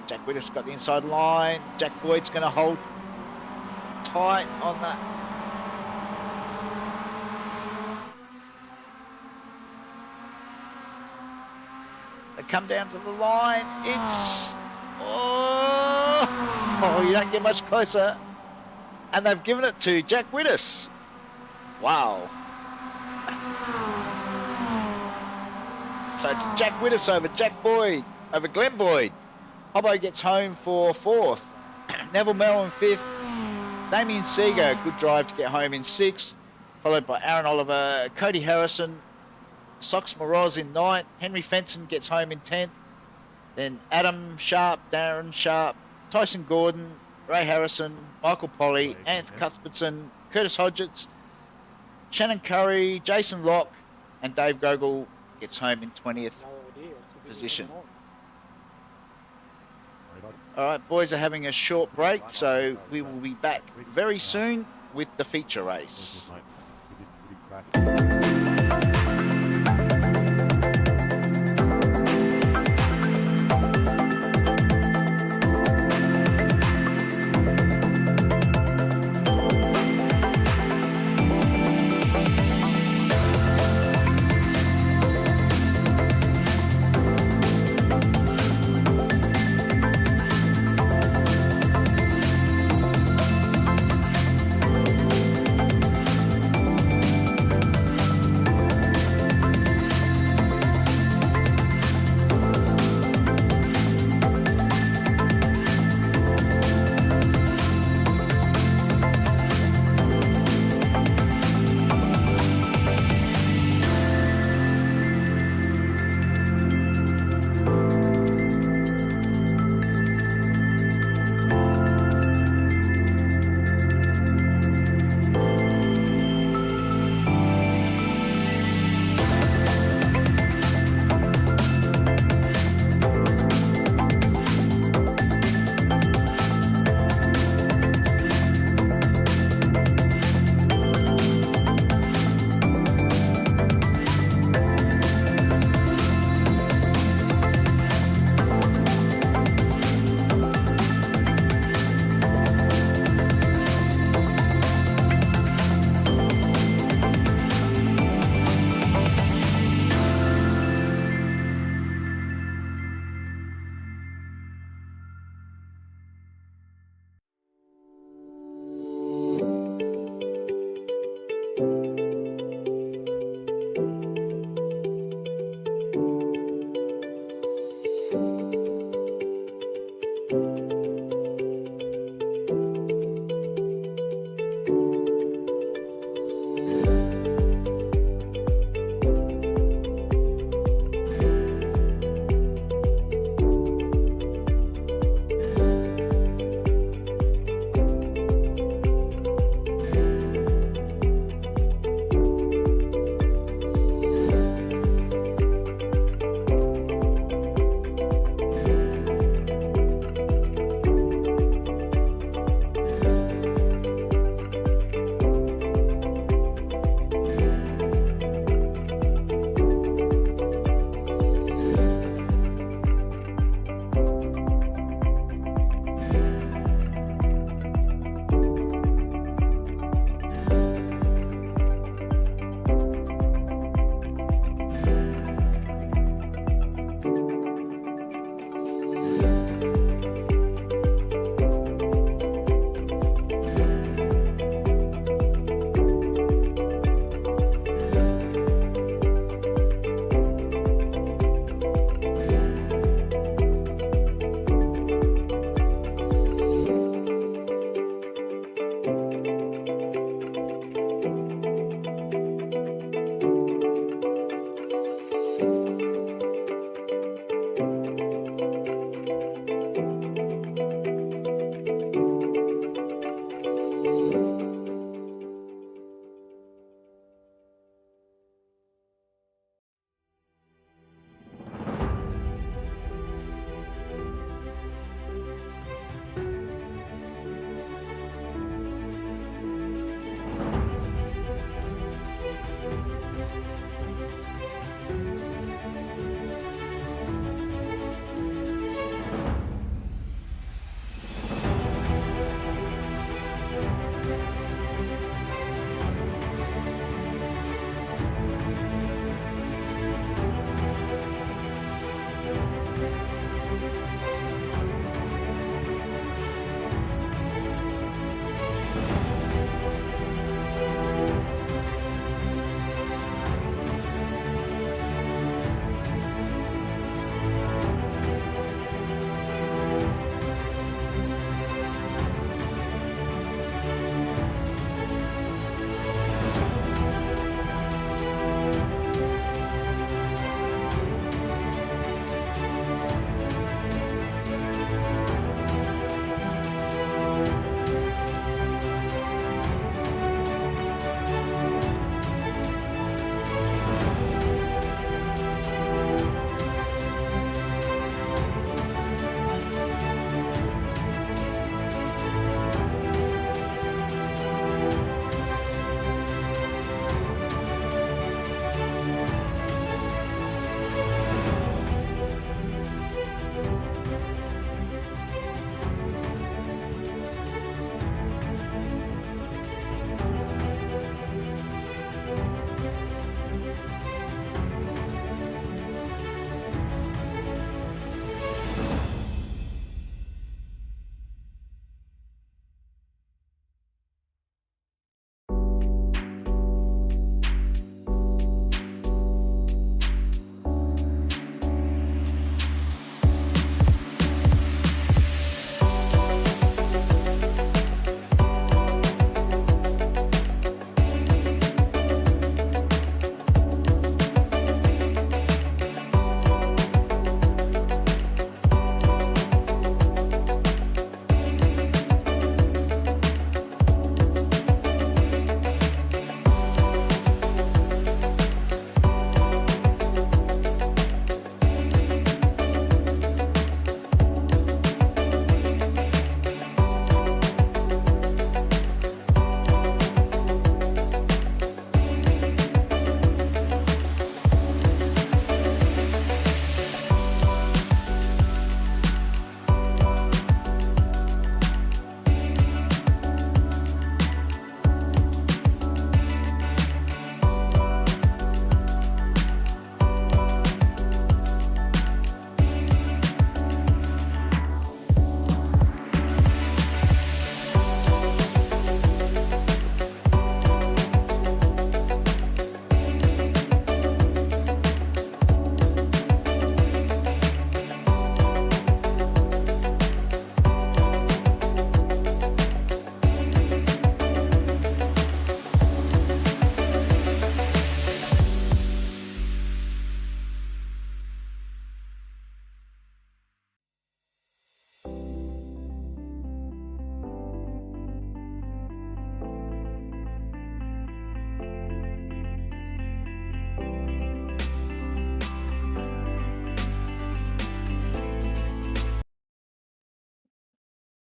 Jack Widders got the inside line. Jack Boyd's going to hold tight on that. They come down to the line. It's... Oh, you don't get much closer. And they've given it to Jack Widders. Wow. So it's Jack Widders over Jack Boyd, over Glenn Boyd. Hobbo gets home for 4th. Neville Mellon 5th. Damien Seeger, good drive to get home in 6th. Followed by Aaron Oliver, Cody Harrison, Sox Moroz in 9th. Henry Fenton gets home in 10th. Then Adam Sharp, Darren Sharp, Tyson Gordon, Ray Harrison, Michael Polly, Anth Cuthbertson, Curtis Hodgetts, Shannon Curry, Jason Locke, and Dave Gogol gets home in 20th position. All right, boys are having a short break, so we will be back very soon with the feature race.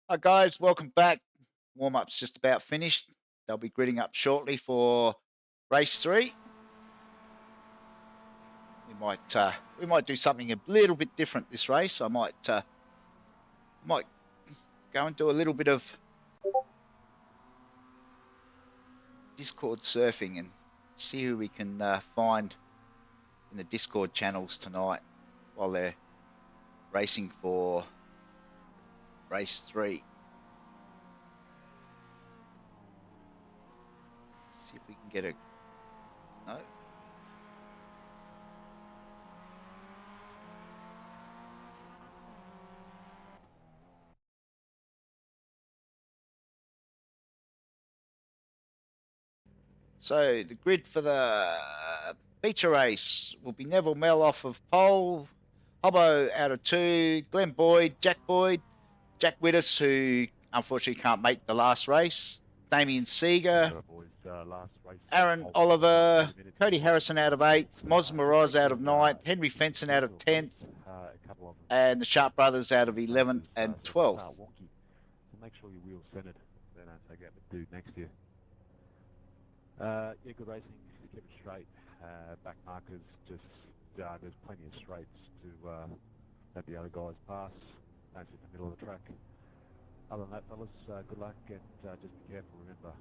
Hi guys, welcome back. Warm-up's just about finished. They'll be gridding up shortly for race 3. We might do something a little bit different this race. I might go and do a little bit of Discord surfing and see who we can find in the Discord channels tonight while they're racing for race 3. See if we can get a no. So the grid for the feature race will be Neville Mell off of pole, Hobbo out of 2, Glenn Boyd, Jack Widdus, who unfortunately can't make the last race, Damien Seeger, Aaron Oliver, Cody Harrison out of 8th, Moz Moroz out of 9th, Henry Fenson out of 10th, and the Sharp Brothers out of 11th and 12th. Make sure your wheel's centered. They don't take out the dude next to you. Yeah, good racing. Keep it straight. Back markers, just there's plenty of straights to let the other guys pass. Don't sit in the middle of the track. Other than that, fellas, good luck and just be careful. Remember,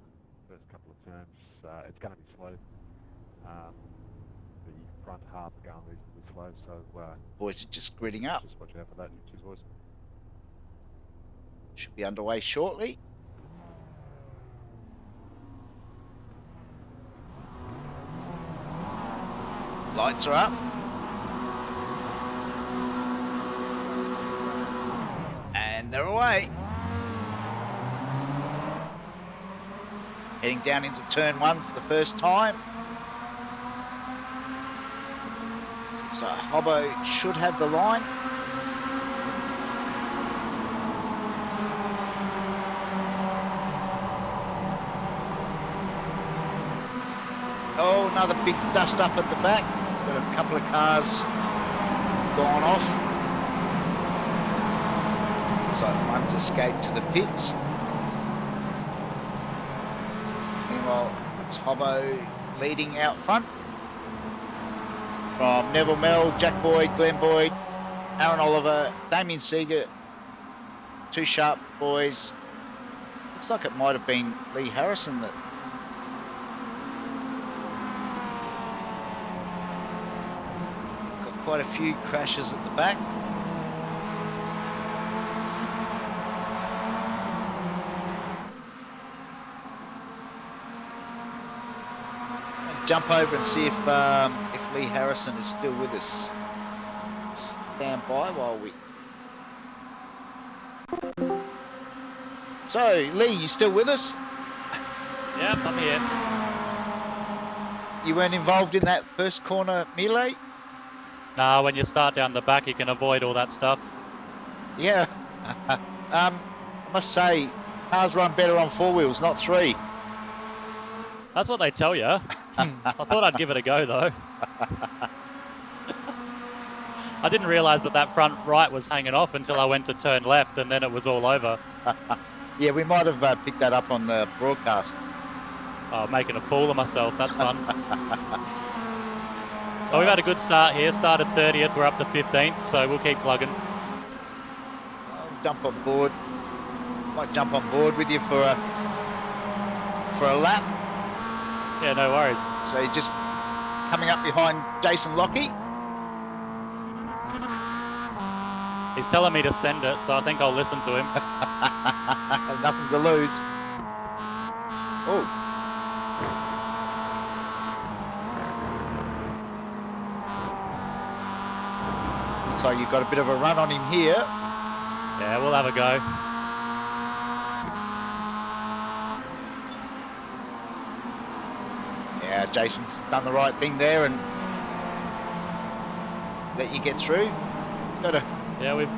first couple of turns, it's going to be slow. The front half are going reasonably slow, so boys are just gridding up. Just watch out for that. Cheers, boys. Should be underway shortly. Lights are up. And they're away. Heading down into turn 1 for the first time. So Hobbo should have the line. Oh, another big dust up at the back. Got a couple of cars gone off. So one's escaped to the pits. Meanwhile, it's Hobbo leading out front. From Neville Mell, Jack Boyd, Glenn Boyd, Aaron Oliver, Damien Seeger, 2 Sharp boys. Looks like it might have been Lee Harrison that quite a few crashes at the back. I'll jump over and see if Lee Harrison is still with us. Stand by while we. So Lee, you still with us? Yep, I'm here. You weren't involved in that first corner melee? Nah, when you start down the back, you can avoid all that stuff. Yeah. I must say, cars run better on 4 wheels, not 3. That's what they tell you. I thought I'd give it a go, though. I didn't realise that front right was hanging off until I went to turn left, and then it was all over. Yeah, we might have picked that up on the broadcast. Oh, making a fool of myself. That's fun. So we've had a good start here. Started 30th, we're up to 15th, so we'll keep plugging. I'll jump on board. Might jump on board with you for a lap. Yeah, no worries. So you're just coming up behind Jason Lockie. He's telling me to send it, so I think I'll listen to him. Nothing to lose. Oh. So you've got a bit of a run on him here. Yeah, we'll have a go. Yeah, Jason's done the right thing there and let you get through. Yeah, we've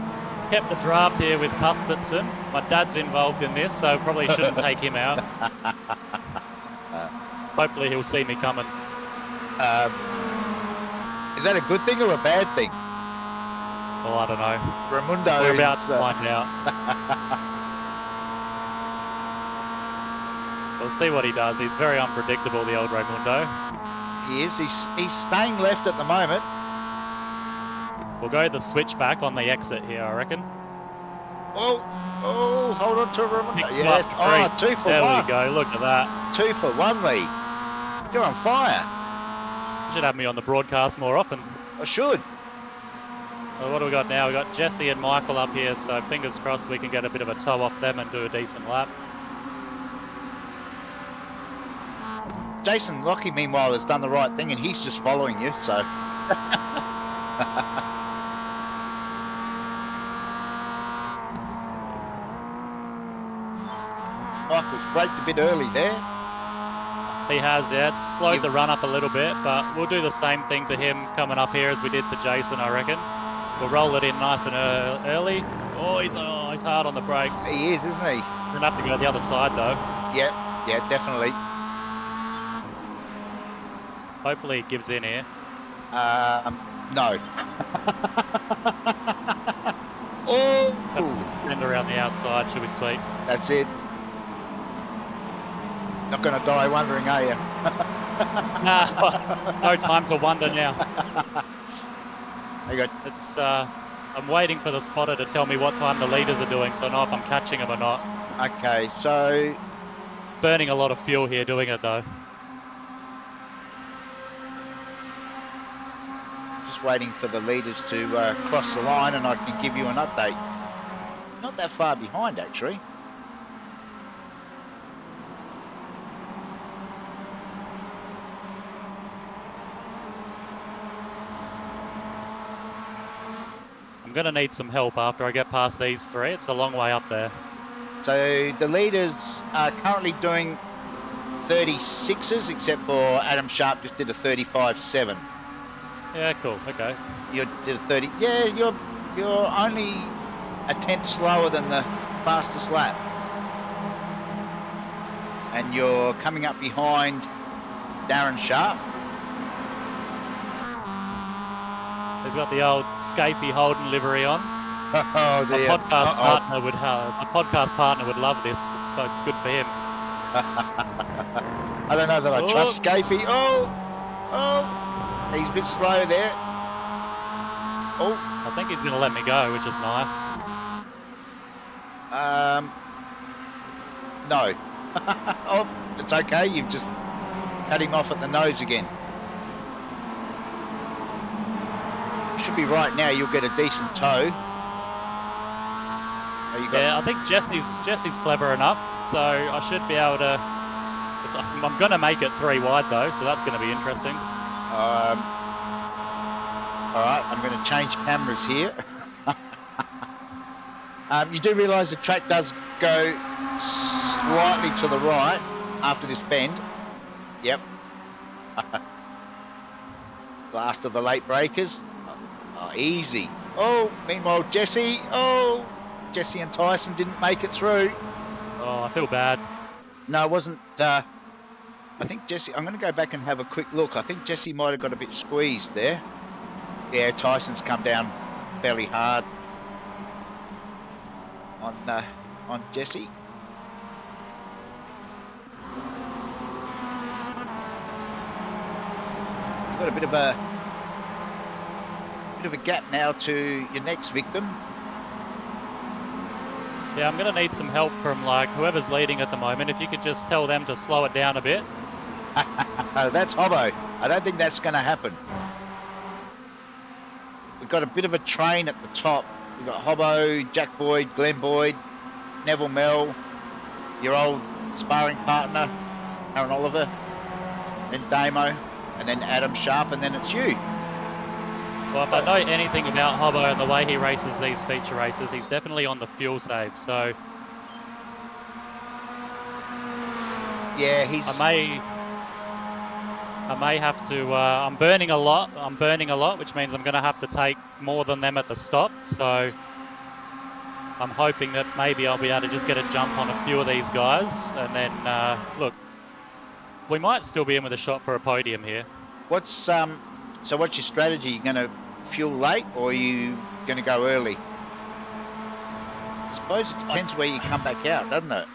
kept the draft here with Cuthbertson. My dad's involved in this, so probably shouldn't take him out. Hopefully he'll see me coming. Is that a good thing or a bad thing? Oh, I don't know. Raimundo. We're about to find out. We'll see what he does. He's very unpredictable, the old Raimundo. He is. He's staying left at the moment. We'll go the switchback on the exit here, I reckon. Oh, hold on to Raimundo. Yes. Up, Oh, 2 for there 1. There we go. Look at that. 2 for 1, Lee. You're on fire. You should have me on the broadcast more often. I should. Well, what do we got now? We've got Jesse and Michael up here, so fingers crossed we can get a bit of a toe off them and do a decent lap. Jason Lockie, meanwhile, has done the right thing, and he's just following you, so... Michael's braked a bit early there. He has, yeah. It's slowed the run up a little bit, but we'll do the same thing to him coming up here as we did to Jason, I reckon. We'll roll it in nice and early. Oh, he's hard on the brakes. He is, isn't he? We're going to have to go the other side, though. Yep, yeah, definitely. Hopefully he gives in here. No. Oh! End around the outside, should be sweet. That's it. Not going to die wondering, are you? Nah, no time to wonder now. There you go. It's, I'm waiting for the spotter to tell me what time the leaders are doing, so I know if I'm catching them or not. Okay, so... Burning a lot of fuel here doing it, though. Just waiting for the leaders to cross the line and I can give you an update. Not that far behind, actually. I'm going to need some help after I get past these three. It's a long way up there. So the leaders are currently doing 36s, except for Adam Sharp just did a 35.7. Yeah, cool. Okay. You did a 30. Yeah, you're only a tenth slower than the fastest lap, and you're coming up behind Darren Sharp. He's got the old Scafey Holden livery on. Oh dear. My podcast partner would love this. It's so good for him. I don't know that I trust Scafey. Oh, he's a bit slow there. Oh, I think he's going to let me go, which is nice. No. Oh, it's okay. You've just cut him off at the nose again. Should be right now. You'll get a decent toe. Yeah, I think Jesse's clever enough, so I should be able to. I'm going to make it 3 wide though, so that's going to be interesting. All right, I'm going to change cameras here. You do realise the track does go slightly to the right after this bend. Yep. Last of the late breakers. Oh, easy. Oh, meanwhile, Jesse and Tyson didn't make it through. Oh, I feel bad. No, it wasn't. I think Jesse, I'm going to go back and have a quick look. I think Jesse might have got a bit squeezed there. Yeah, Tyson's come down fairly hard on Jesse. You've got a bit of a gap now to your next victim. Yeah, I'm going to need some help from like whoever's leading at the moment. If you could just tell them to slow it down a bit. That's Hobbo. I don't think that's going to happen. We've got a bit of a train at the top. We've got Hobbo, Jack Boyd, Glenn Boyd, Neville Mell, your old sparring partner, Aaron Oliver, then Damo, and then Adam Sharp, and then it's you. Well, if I know anything about Hobbo and the way he races these feature races, he's definitely on the fuel save, so... Yeah, he's... I may have to... I'm burning a lot, which means I'm going to have to take more than them at the stop, so... I'm hoping that maybe I'll be able to just get a jump on a few of these guys, and then, look, we might still be in with a shot for a podium here. So what's your strategy? You going to fuel late, or are you going to go early? I suppose it depends where you come back out, doesn't it?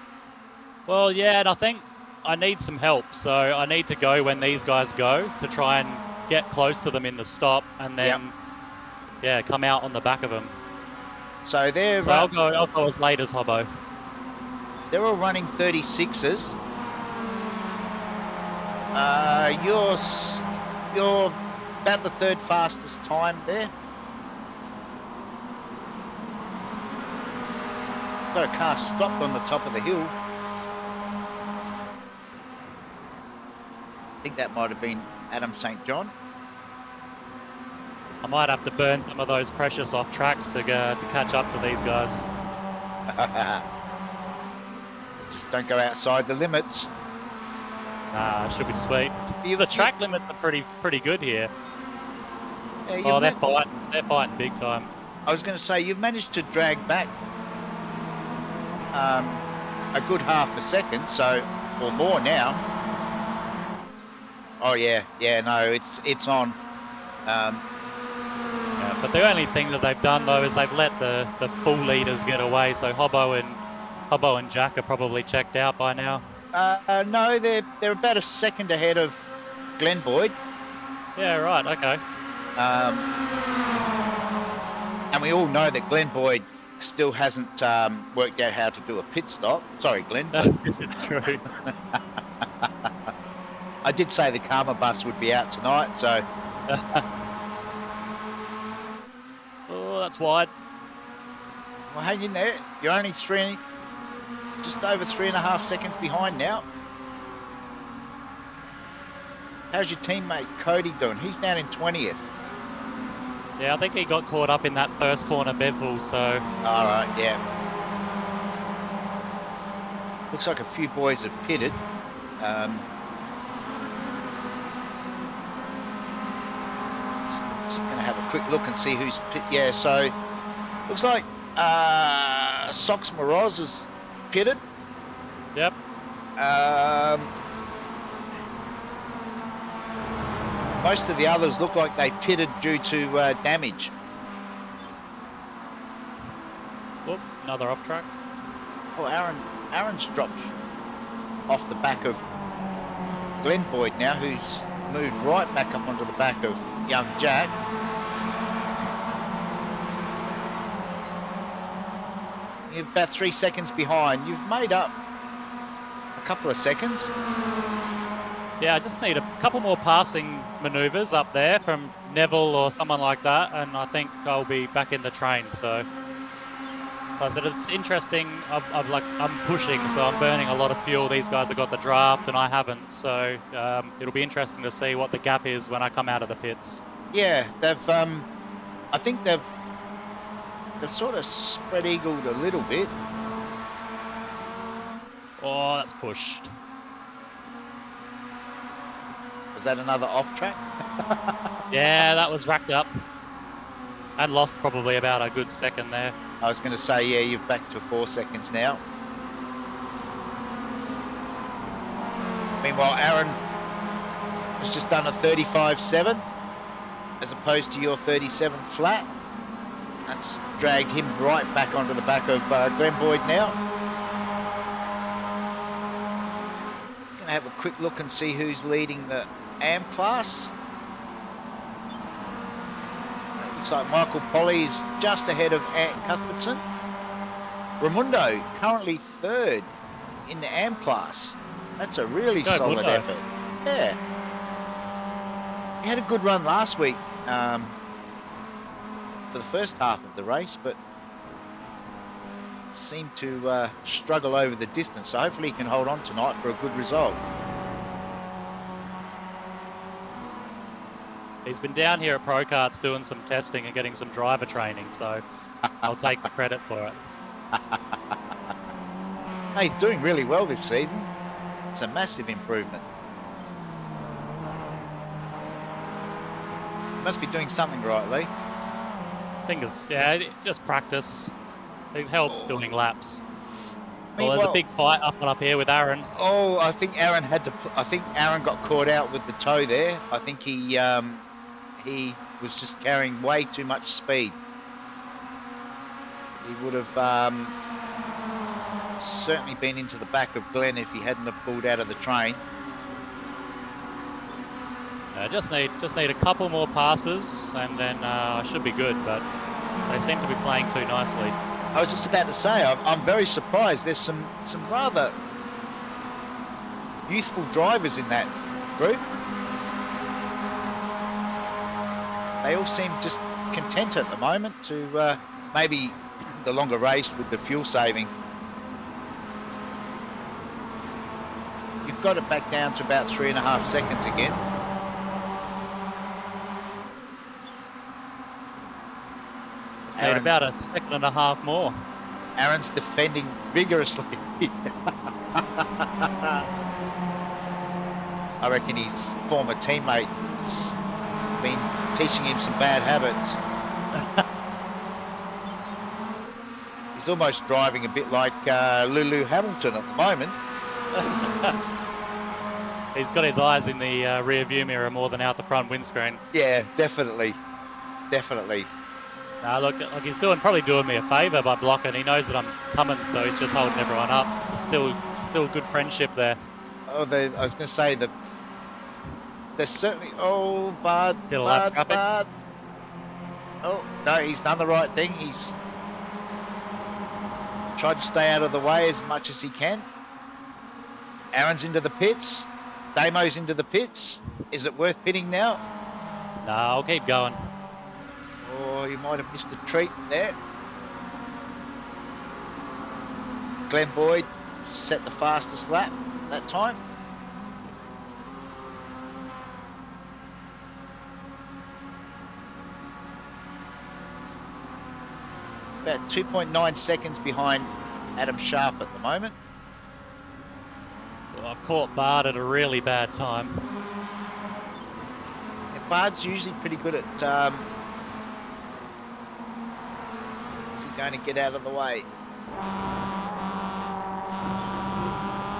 Well, yeah, and I think I need some help, so I need to go when these guys go to try and get close to them in the stop, and then yeah, come out on the back of them. So they're So I'll go as late as Hobbo. they're all running 36s. You're about the third fastest time there. Got a car stopped on the top of the hill. I think that might have been Adam St. John. I might have to burn some of those precious off tracks to catch up to these guys. Just don't go outside the limits. Nah, should be sweet. The track limits are pretty good here. Yeah, oh, they're fighting big time. I was going to say, you've managed to drag back a good half a second, so, or more now. Oh yeah, no, it's on. Yeah, but the only thing that they've done though is they've let the full leaders get away. So Hobbo and Jack are probably checked out by now. No, they're about a second ahead of Glenn Boyd. Yeah, right. Okay. And we all know that Glenn Boyd still hasn't worked out how to do a pit stop. Sorry, Glenn. This is true. I did say the Karma bus would be out tonight, so. Oh, that's wide. Well, hang in there. You're only just over 3.5 seconds behind now. How's your teammate Cody doing? He's down in 20th. Yeah, I think he got caught up in that first corner bevel, so. All right, yeah. Looks like a few boys have pitted. Just going to have a quick look and see who's pit. Yeah, so looks like Sox Moroz has pitted. Yep. Most of the others look like they pitted due to damage. Oop, another off track. Oh, Aaron's dropped off the back of Glenn Boyd now, who's moved right back up onto the back of young Jack. You're about 3 seconds behind. You've made up a couple of seconds. Yeah, I just need a couple more passing manoeuvres up there from Neville or someone like that, and I think I'll be back in the train. So, I said it's interesting. I'm pushing, so I'm burning a lot of fuel. These guys have got the draft, and I haven't. So it'll be interesting to see what the gap is when I come out of the pits. Yeah, they've. I think they've sort of spread eagled a little bit. Oh, that's pushed. Was that another off track? Yeah, that was racked up. And lost probably about a good second there. I was going to say, yeah, you're back to 4 seconds now. Meanwhile, Aaron has just done a 35.7 as opposed to your 37 flat. That's dragged him right back onto the back of Glenn Boyd now. Going to have a quick look and see who's leading the AM class. Looks like Michael Polly is just ahead of Ant Cuthbertson. Raimundo currently third in the AM class. That's a really solid effort. Yeah. He had a good run last week for the first half of the race, but seemed to struggle over the distance. So hopefully he can hold on tonight for a good result. He's been down here at Pro Karts doing some testing and getting some driver training, so I'll take the credit for it. Hey, he's doing really well this season. It's a massive improvement. Must be doing something right, Lee. Yeah, just practice. It helps doing laps. Well, there's a big fight up here with Aaron. Oh, I think Aaron got caught out with the toe there. I think he was just carrying way too much speed. He would have certainly been into the back of Glenn if he hadn't have pulled out of the train. Just need a couple more passes, and then I should be good. But they seem to be playing too nicely. I was just about to say, I'm very surprised. There's some rather youthful drivers in that group. They all seem just content at the moment to maybe the longer race with the fuel saving. You've got it back down to about 3.5 seconds again. Just need about a second and a half more. Aaron's defending vigorously. I reckon his former teammate's been teaching him some bad habits. He's almost driving a bit like Lulu Hamilton at the moment. He's got his eyes in the rear view mirror more than out the front windscreen. Yeah, definitely. Definitely. Look, he's probably doing me a favour by blocking. He knows that I'm coming, so he's just holding everyone up. There's still good friendship there. Oh, I was going to say that there's certainly. Oh, Bud. Oh no, he's done the right thing. He's tried to stay out of the way as much as he can. Aaron's into the pits. Damo's into the pits. Is it worth pitting now? No, I'll keep going. Oh, you might have missed a treat there. Glenn Boyd set the fastest lap that time. About 2.9 seconds behind Adam Sharp at the moment. Well, I've caught Bard at a really bad time. Yeah, Bard's usually pretty good at... is he going to get out of the way?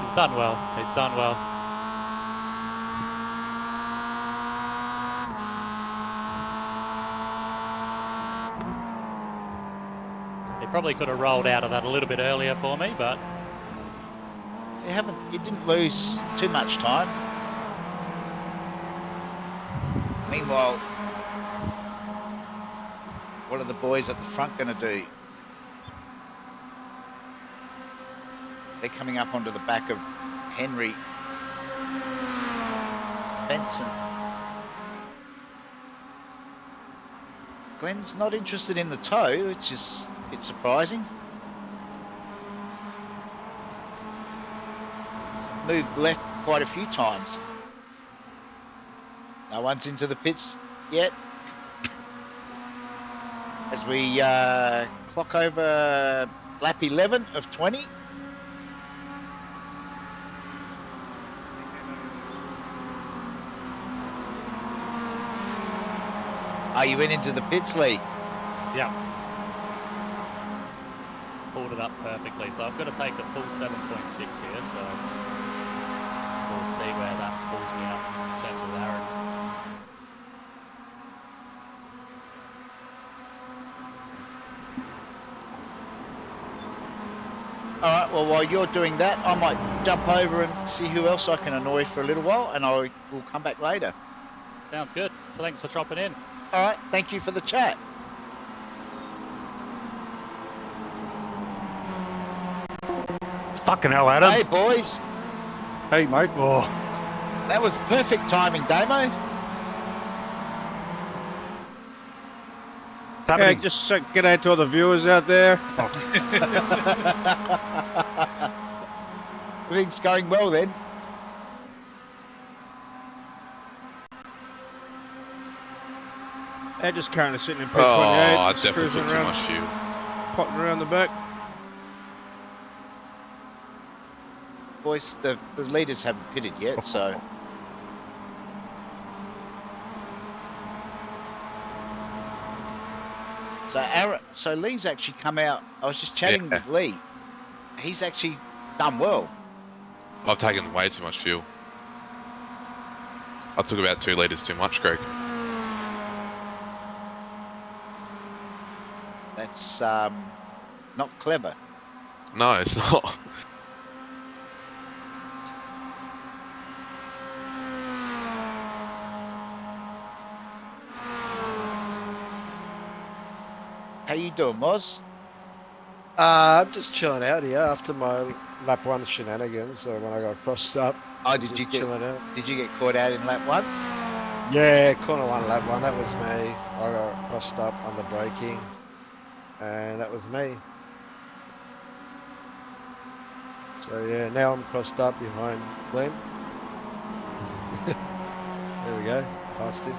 He's done well. He's done well. He probably could have rolled out of that a little bit earlier for me, but... You didn't lose too much time. Meanwhile, what are the boys at the front going to do? They're coming up onto the back of Henry Benson. Glenn's not interested in the tow, which is a bit surprising. Moved left quite a few times. No one's into the pits yet. As we clock over lap 11 of 20. Are you into the pits, Lee? Yeah. Pulled it up perfectly. So I've got to take a full 7.6 here, so we'll see where that pulls me up in terms of Aaron. Alright, well, while you're doing that, I might jump over and see who else I can annoy for a little while, and I will come back later. Sounds good. So thanks for dropping in. Alright, thank you for the chat. Fucking hell, Adam. Hey, boys. Hey, mate. Oh. That was perfect timing, Damo. Happening. Just get out to all the viewers out there. Everything's going well then. They're just currently sitting in P28. I just definitely cruising took too around, much fuel. potting around the back. Boys, the leaders haven't pitted yet, so... So Lee's actually come out. I was just chatting with Lee. He's actually done well. I've taken way too much fuel. I took about 2 litres too much, Greg. That's not clever. No, it's not. How you doing, Moz? I'm just chilling out here after my lap one shenanigans. So when I got crossed up, Oh, I'm did just you get chilling out. did you get caught out in lap one? Yeah, corner one, lap one. That was me. I got crossed up on the braking, and that was me. So yeah, now I'm crossed up behind Glenn. There we go, past him.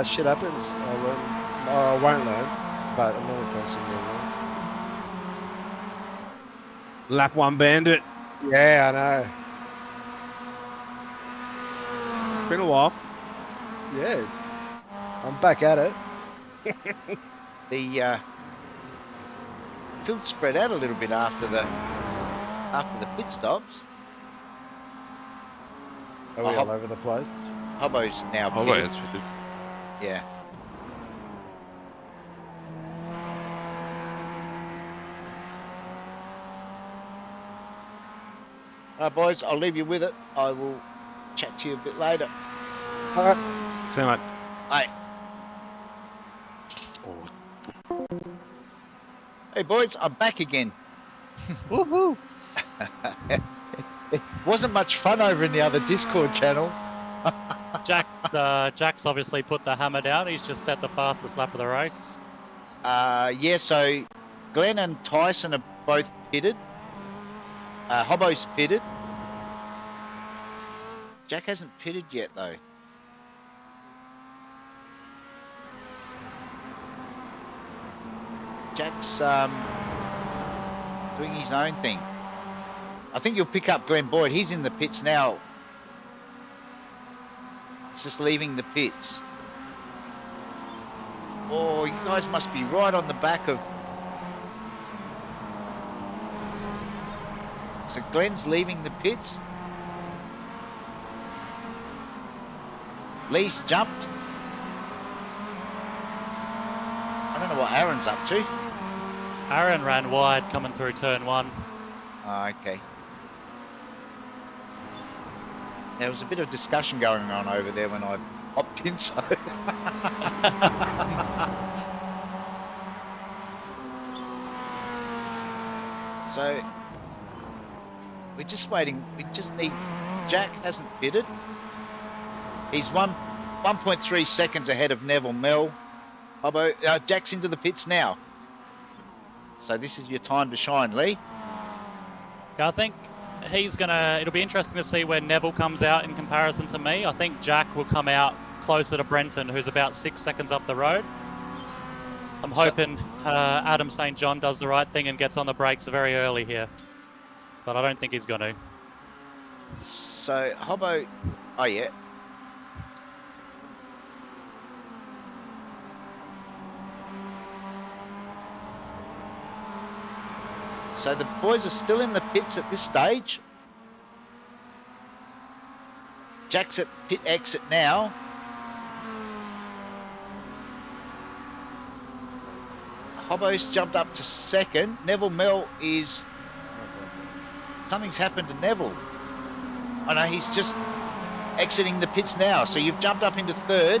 Shit happens. I'll learn. I won't learn, but another person will learn. Lap 1 bandit. Yeah, I know. Been a while. Yeah, I'm back at it. The field spread out a little bit after the pit stops. Are we Oh, all over the place? Hobbo's now Oh pitted. wait, it's fitted. Yeah. All right, boys, I'll leave you with it. I will chat to you a bit later. All right. See you, mate. Hey. Hey, boys, I'm back again. Woohoo! It wasn't much fun over in the other Discord channel. Jack's obviously put the hammer down. He's just set the fastest lap of the race. Yeah, so Glenn and Tyson are both pitted. Hobbo's pitted. Jack hasn't pitted yet, though. Jack's doing his own thing. I think you'll pick up Glenn Boyd. He's in the pits now. He's just leaving the pits. Oh, you guys must be right on the back of... So Glenn's leaving the pits. Lee's jumped. I don't know what Aaron's up to. Aaron ran wide coming through turn 1. Okay. There was a bit of discussion going on over there when I hopped in, so... So, we're just waiting. We just need... Jack hasn't pitted. He's 1.3 seconds ahead of Neville Mel. Hobbo, Jack's into the pits now. So this is your time to shine, Lee. I think it'll be interesting to see where Neville comes out in comparison to me. I think Jack will come out closer to Brenton, who's about 6 seconds up the road. I'm hoping Adam St. John does the right thing and gets on the brakes very early here. But I don't think he's going to. So, Hobbo... Oh, yeah. So the boys are still in the pits at this stage. Jack's at pit exit now. Hobbo's jumped up to second. Neville Mel is... Something's happened to Neville. I know, he's just exiting the pits now. So you've jumped up into third.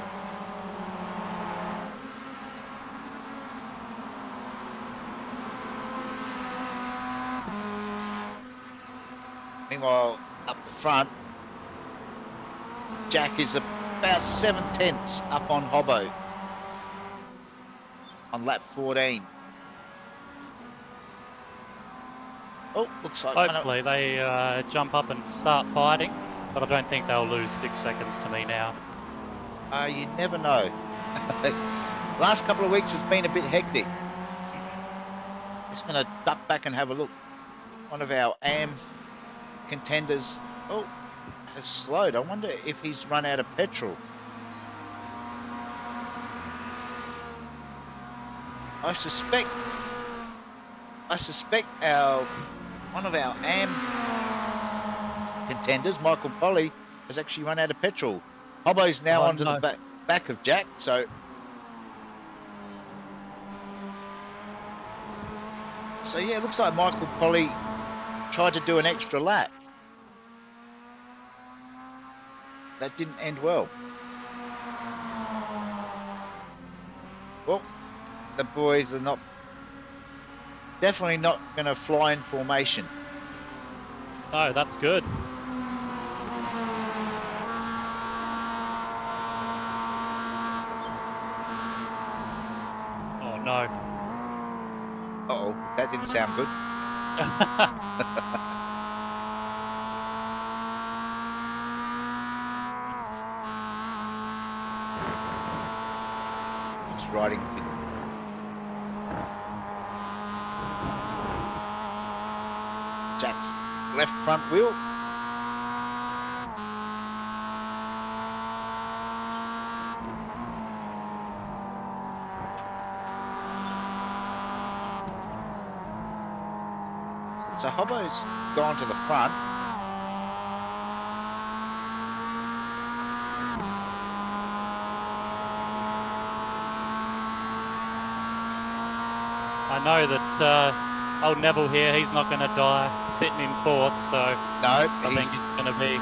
Meanwhile, up the front, Jack is about 7/10 up on Hobbo on lap 14. Oh, looks like... Hopefully they jump up and start fighting, but I don't think they'll lose 6 seconds to me now. You never know. Last couple of weeks has been a bit hectic. Just going to duck back and have a look. One of our AM contenders, has slowed. I wonder if he's run out of petrol. I suspect one of our AM contenders, Michael Polly, has actually run out of petrol. Hobbo's now onto the back of Jack, so So yeah, it looks like Michael Polly tried to do an extra lap. That didn't end well. Well, the boys are definitely not going to fly in formation. Oh, that's good. Oh, no. Uh-oh, that didn't sound good. Just riding. Jack's left front wheel. So Hobbo's gone to the front. I know that old Neville here, he's not going to die sitting in fourth, so No, I think it's going to be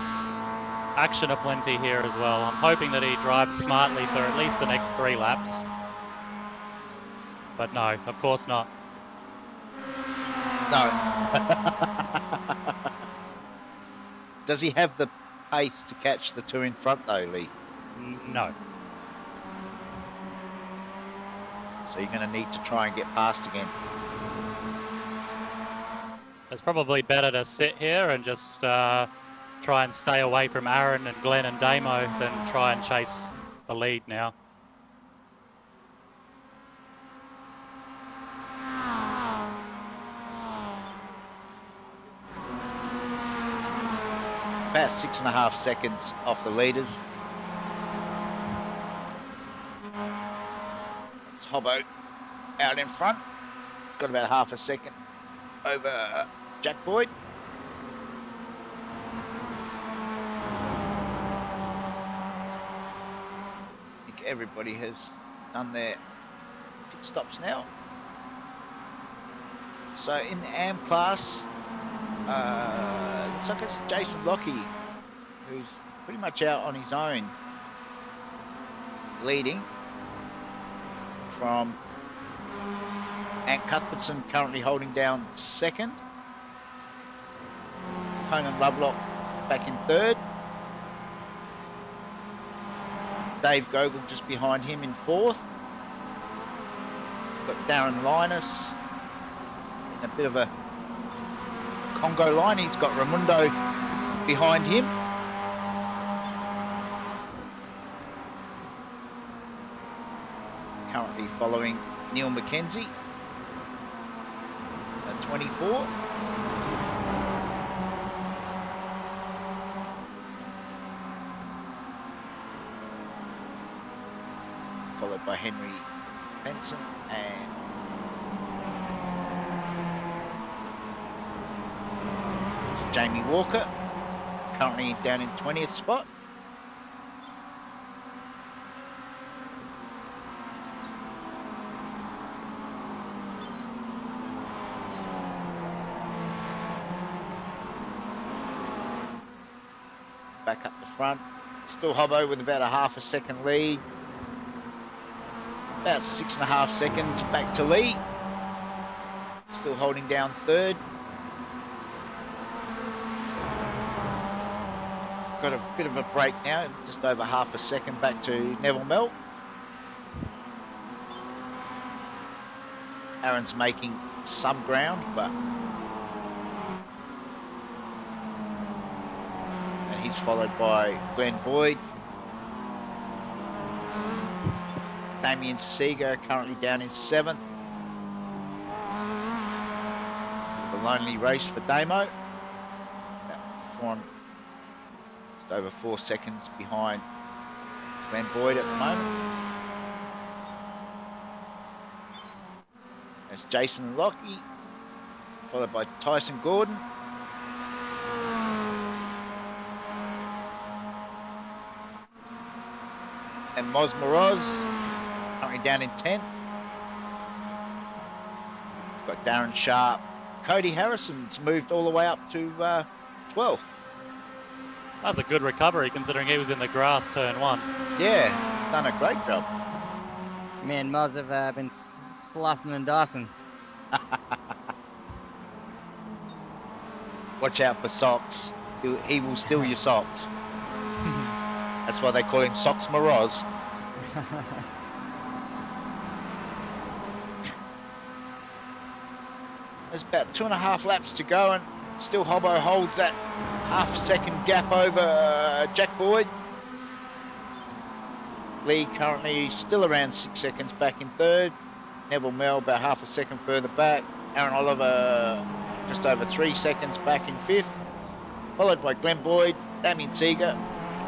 action aplenty here as well. I'm hoping that he drives smartly for at least the next 3 laps. But no, of course not. no. Does he have the pace to catch the 2 in front though, Lee? No. So you're going to need to try and get past again. It's probably better to sit here and just try and stay away from Aaron and Glenn and Damo than try and chase the lead now. About 6.5 seconds off the leaders. It's Hobbo out in front. He's got about half a second over Jack Boyd. I think everybody has done their pit stops now. So in the AM class, looks like it's Jason Lockie, who's pretty much out on his own, leading from Ant Cuthbertson, currently holding down second. Conan Lovelock back in third. Dave Gogol just behind him in fourth. Got Darren Linus in a bit of a Congo line. He's got Raimundo behind him. Currently following Neil McKenzie at 24. Followed by Henry Benson and Jamie Walker, currently down in 20th spot. Back up the front, still Hobbo with about a half a second lead. About 6.5 seconds back to Lee. Still holding down third. Got a bit of a break now, just over half a second back to Neville Mel. Aaron's making some ground, but and he's followed by Glenn Boyd. Damien Seeger currently down in 7th. The lonely race for Damo. Just over 4 seconds behind Glenn Boyd at the moment. There's Jason Lockie, followed by Tyson Gordon. And Moz Moroz, currently down in 10th. It's got Darren Sharp. Cody Harrison's moved all the way up to 12th. That's a good recovery considering he was in the grass turn 1. Yeah, he's done a great job. Me and Moz have been slicing and dicing. Watch out for socks. He will steal your socks. That's why they call him Socks Moroz. There's about 2.5 laps to go, and still Hobbo holds that half-second gap over Jack Boyd. Lee currently still around 6 seconds back in third. Neville Mel about half a second further back. Aaron Oliver just over 3 seconds back in fifth. Followed by Glenn Boyd, Damien Seeger,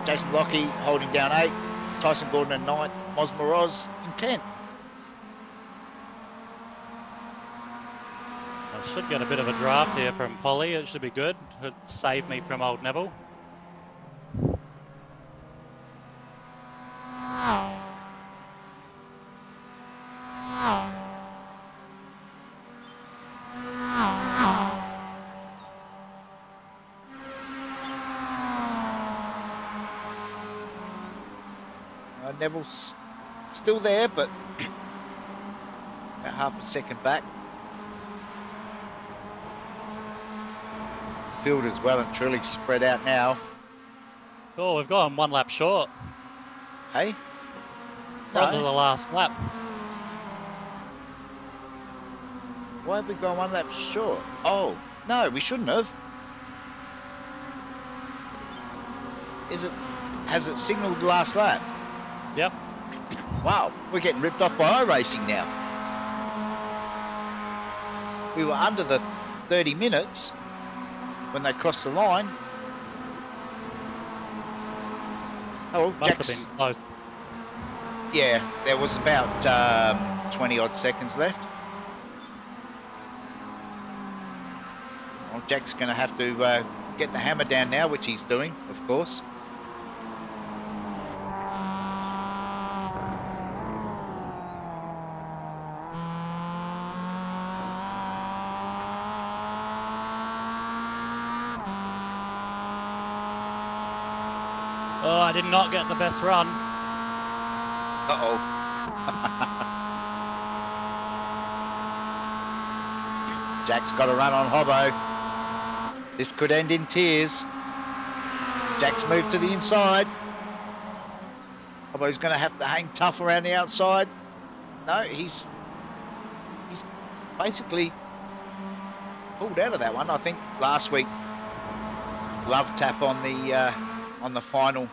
Jason Lockie holding down 8th, Tyson Gordon in 9th, Moz Moroz in 10th. I should get a bit of a draft here from Polly. It should be good. It'd save me from old Neville. Neville's still there, but about half a second back. The field is well and truly spread out now. Oh, we've gone 1 lap short. Hey? We're on to the last lap. Why have we gone 1 lap short? Oh, no, we shouldn't have. Has it signalled the last lap? Yep. Wow, we're getting ripped off by iRacing now. We were under the 30 minutes when they crossed the line. Oh, Must Jack's, have been close. yeah, there was about 20 odd seconds left. Well, Jack's going to have to get the hammer down now, which he's doing, of course. Oh, I did not get the best run. Uh-oh. Jack's got a run on Hobbo. This could end in tears. Jack's moved to the inside. Hobbo's going to have to hang tough around the outside. No, he's basically pulled out of that one. I think last week, love tap on the final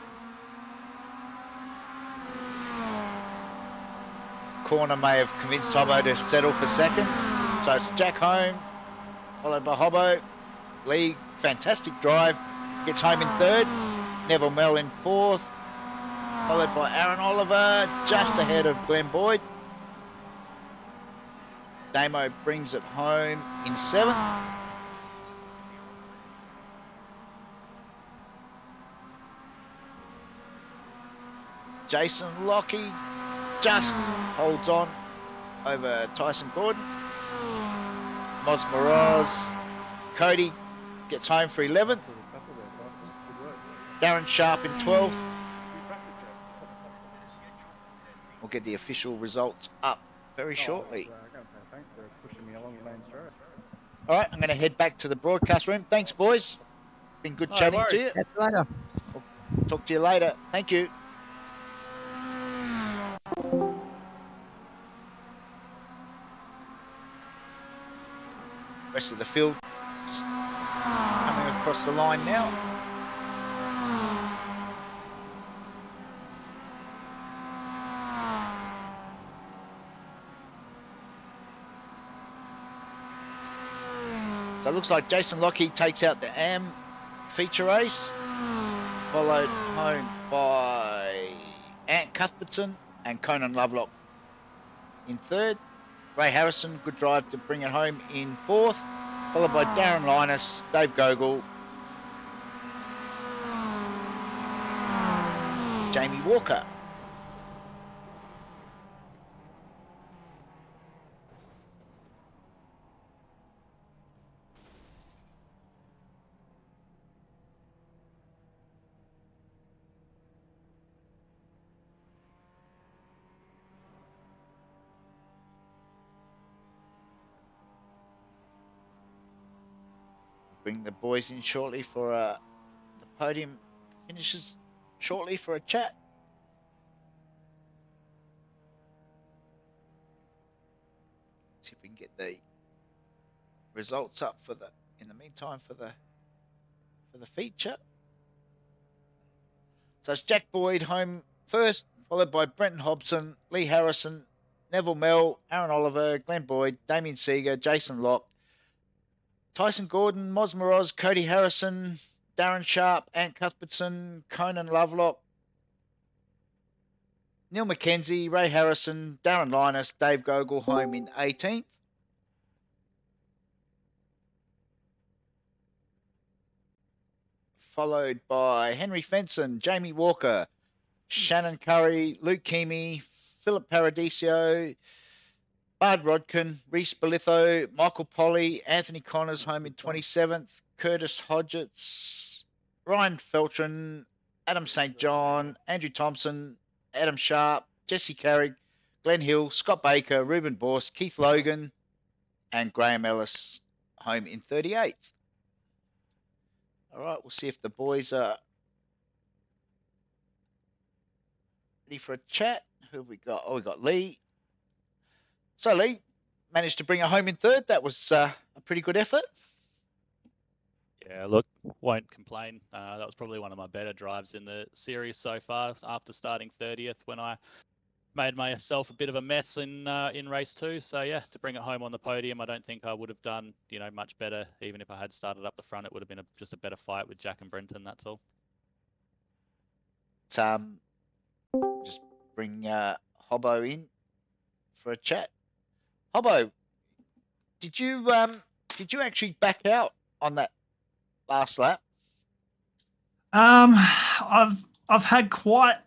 corner may have convinced Hobbo to settle for second. So it's Jack home, followed by Hobbo. Lee, fantastic drive, gets home in third. Neville Mel in fourth, followed by Aaron Oliver, just ahead of Glenn Boyd. Damo brings it home in seventh. Jason Lockie just holds on over Tyson Gordon. Moz Moroz. Cody gets home for 11th. Darren Sharp in 12th. We'll get the official results up very shortly. All right, I'm going to head back to the broadcast room. Thanks, boys. Been good chatting to you. Catch you later. Talk to you later. Thank you. Rest of the field just coming across the line now. So it looks like Jason Lockie takes out the AM feature race, followed home by Ant Cuthbertson and Conan Lovelock in third. Ray Harrison, good drive to bring it home in fourth, followed by Darren Linus, Dave Gogol, Jamie Walker. bring the boys in shortly for the podium finishes shortly for a chat. See if we can get the results up for the in the meantime for the feature. So it's Jack Boyd home first, followed by Brenton Hobson, Lee Harrison, Neville Mell, Aaron Oliver, Glenn Boyd, Damien Seeger, Jason Locke, Tyson Gordon, Moz Moroz, Cody Harrison, Darren Sharp, Ant Cuthbertson, Conan Lovelock, Neil McKenzie, Ray Harrison, Darren Linus, Dave Gogol home in 18th. Followed by Henry Fenson, Jamie Walker, Shannon Curry, Luke Keamy, Philip Paradiso, Bard Rodkin, Reese Belitho, Michael Polly, Anthony Connors home in 27th, Curtis Hodgetts, Ryan Feltrin, Adam St. John, Andrew Thompson, Adam Sharp, Jesse Carrick, Glenn Hill, Scott Baker, Ruben Borst, Keith Logan, and Graham Ellis home in 38th. All right, we'll see if the boys are ready for a chat. Who have we got? Oh, we got Lee. So Lee managed to bring her home in third. That was a pretty good effort. Yeah, look, won't complain. That was probably one of my better drives in the series so far. After starting 30th, when I made myself a bit of a mess in race 2. So yeah, to bring it home on the podium, I don't think I would have done much better. Even if I had started up the front, it would have been just a better fight with Jack and Brenton. That's all. Just bring Hobbo in for a chat. Hobbo, did you actually back out on that last lap? I've had quite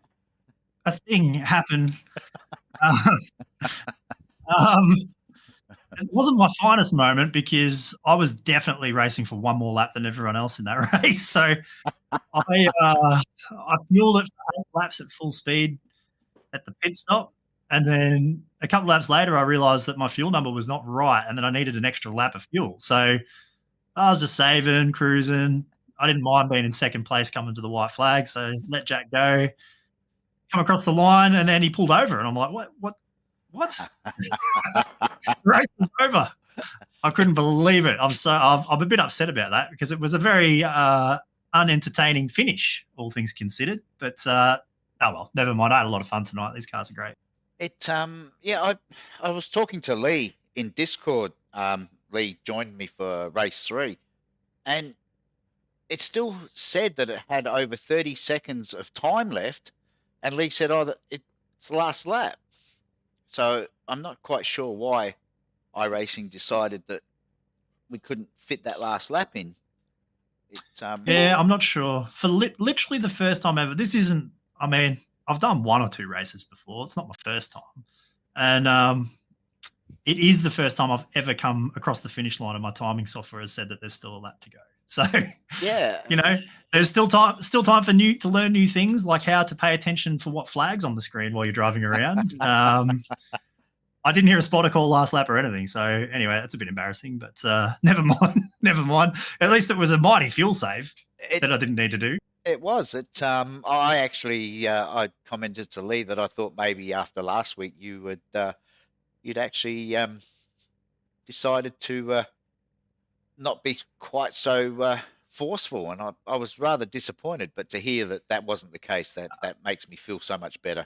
a thing happen. It wasn't my finest moment because I was definitely racing for one more lap than everyone else in that race. So I fueled it for 8 laps at full speed at the pit stop. And then a couple laps later, I realized that my fuel number was not right and that I needed an extra lap of fuel. So I was just saving, cruising. I didn't mind being in second place coming to the white flag. So let Jack go, come across the line, and then he pulled over. And I'm like, what? Race is over. I couldn't believe it. I'm a bit upset about that because it was a very unentertaining finish, all things considered. But oh well, never mind. I had a lot of fun tonight. These cars are great. I was talking to Lee in Discord. Lee joined me for race 3, and it still said that it had over 30 seconds of time left, and Lee said, "Oh, it's the last lap." So I'm not quite sure why iRacing decided that we couldn't fit that last lap in. Yeah, I'm not sure. For literally the first time ever, this isn't, I mean, I've done 1 or 2 races before. It's not my first time. And it is the first time I've ever come across the finish line and my timing software has said that there's still a lap to go. So, yeah, there's still time to learn new things, like how to pay attention for what flags on the screen while you're driving around. I didn't hear a spotter call last lap or anything. So anyway, that's a bit embarrassing, but never mind. At least it was a mighty fuel save that I didn't need to do. It was. I actually I commented to Lee that I thought maybe after last week you'd actually decided to not be quite so forceful, and I was rather disappointed. But to hear that wasn't the case, that makes me feel so much better.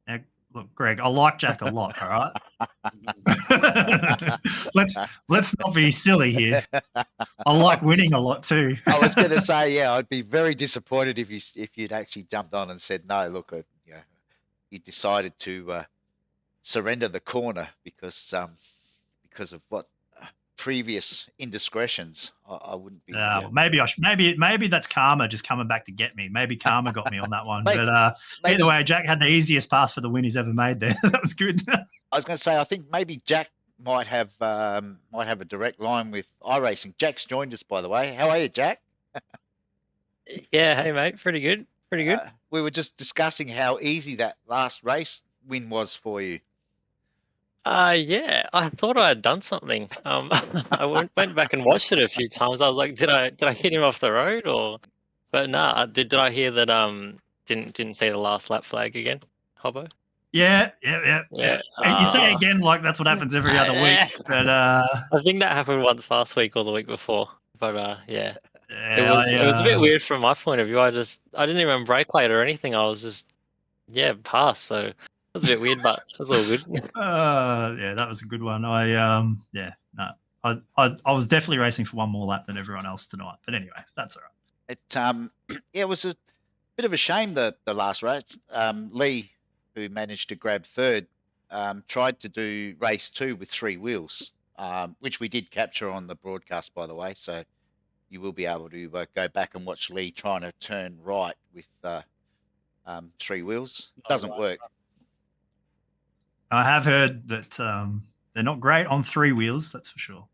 Now, look, Greg, I like Jack a lot. All right, let's not be silly here. I like winning a lot too. I was going to say, yeah, I'd be very disappointed if you'd actually jumped on and said, no, look, you decided to surrender the corner because of what previous indiscretions. I wouldn't be. Maybe that's karma just coming back to get me. Maybe karma got me on that one. But either way, Jack had the easiest pass for the win he's ever made there. That was good. I was going to say, I think maybe Jack might have a direct line with iRacing. Jack's joined us, by the way. How are you, Jack? Yeah, hey mate, pretty good. We were just discussing how easy that last race win was for you. Yeah, I thought I had done something. I went back and watched it a few times. I was like, did I hit him off the road or? But nah, did I hear that didn't see the last lap flag again, Hobbo? Yeah. Yeah. And you say again like that's what happens every other week, but I think that happened once last week or the week before. But yeah. It yeah, was a bit weird from my point of view. I didn't even brake late or anything. I was just pass. So it was a bit weird, but it was all good. yeah, that was a good one. I was definitely racing for one more lap than everyone else tonight. But anyway, that's all right. It was a bit of a shame that the last race. Lee, who managed to grab third, tried to do race 2 with 3 wheels, which we did capture on the broadcast, by the way. So you will be able to go back and watch Lee trying to turn right with 3 wheels. Doesn't work. I have heard that they're not great on 3 wheels, that's for sure.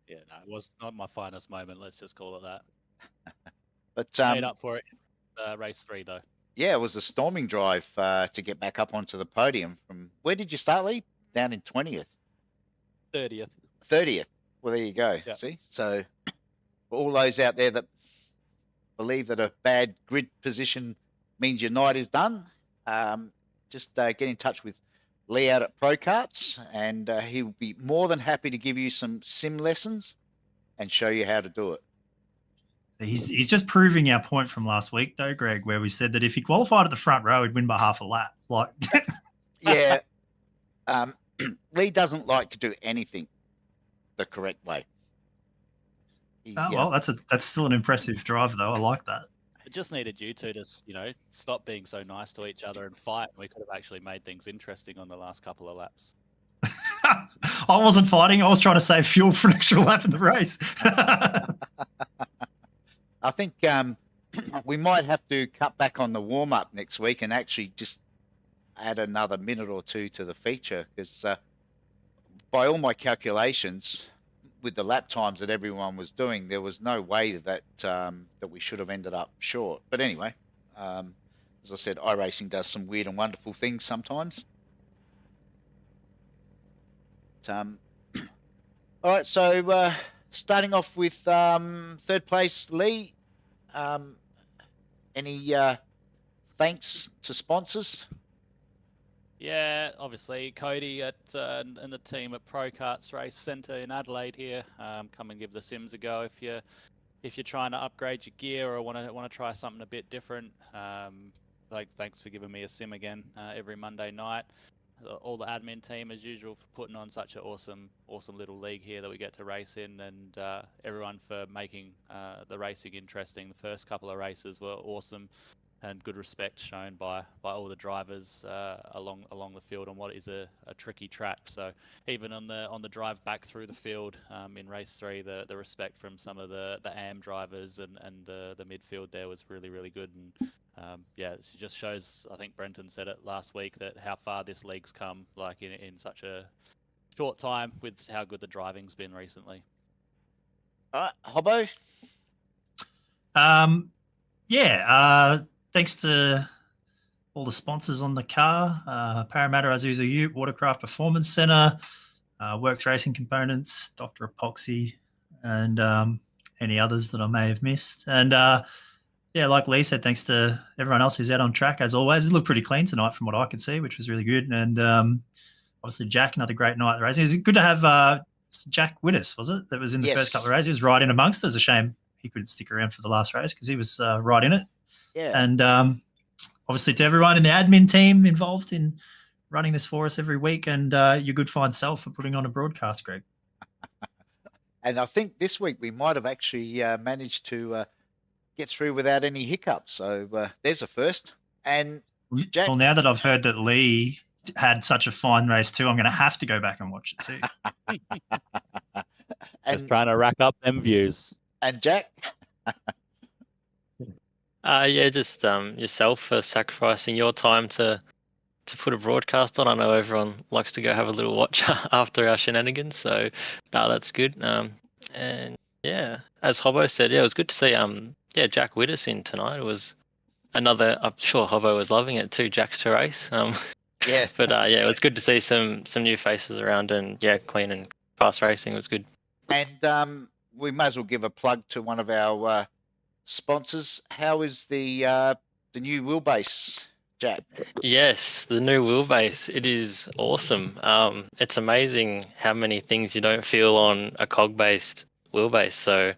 Yeah, no, it was not my finest moment. Let's just call it that. But made up for it. Race 3 though. Yeah, it was a storming drive to get back up onto the podium. From where did you start, Lee? Down in 20th. 30th. 30th. Well, there you go. Yep. See, so for all those out there that believe that a bad grid position means your night is done, just get in touch with Lee out at Pro Karts, and he'll be more than happy to give you some sim lessons and show you how to do it. He's just proving our point from last week, though, Greg, where we said that if he qualified at the front row, he'd win by half a lap. Like, yeah, Lee doesn't like to do anything the correct way. Well, that's still an impressive drive, though. I like that. It just needed you two to, stop being so nice to each other and fight. We could have actually made things interesting on the last couple of laps. I wasn't fighting. I was trying to save fuel for an extra lap in the race. I think we might have to cut back on the warm-up next week and actually just add another minute or two to the feature, because by all my calculations, with the lap times that everyone was doing, there was no way that that we should have ended up short. But anyway, as I said, iRacing does some weird and wonderful things sometimes. All right, so starting off with third place, Lee. Any thanks to sponsors? Yeah, obviously Cody and the team at Pro Karts Race Centre in Adelaide here. Come and give the sims a go if you're trying to upgrade your gear or want to try something a bit different. Thanks for giving me a sim again every Monday night. All the admin team as usual for putting on such an awesome little league here that we get to race in, and everyone for making the racing interesting. The first couple of races were awesome, and good respect shown by all the drivers along the field on what is a tricky track. So even on the drive back through the field in race 3, the respect from some of the AM drivers and the midfield there was really good. And it just shows, I think Brenton said it last week, that how far this league's come, like in such a short time, with how good the driving's been recently. All right, Hobbo? Thanks to all the sponsors on the car, Parramatta Azusa Ute, Watercraft Performance Centre, Works Racing Components, Dr. Epoxy, and any others that I may have missed. And like Lee said, thanks to everyone else who's out on track, as always. It looked pretty clean tonight from what I could see, which was really good. And obviously Jack, another great night at the racing. It was good to have Jack Widders, was it? That was in the first couple of races. He was right in amongst. It was a shame he couldn't stick around for the last race because he was right in it. Yeah. And obviously to everyone in the admin team involved in running this for us every week, and your good fine self for putting on a broadcast, Greg. And I think this week we might have actually managed to get through without any hiccups. So there's a first. And Jack, well, now that I've heard that Lee had such a fine race too, I'm going to have to go back and watch it too. Just trying to rack up them views. And Jack? Just yourself for sacrificing your time to put a broadcast on. I know everyone likes to go have a little watch after our shenanigans, so that's good. And yeah, as Hobbo said, it was good to see Jack Widders in tonight. It was another. I'm sure Hobbo was loving it too. Jack's to race. Yeah. But yeah, it was good to see some new faces around, and yeah, clean and fast racing was good. And we may as well give a plug to one of our sponsors. How is the new wheelbase, Jack? Yes, the new wheelbase. It is awesome. It's amazing how many things you don't feel on a cog-based wheelbase. So,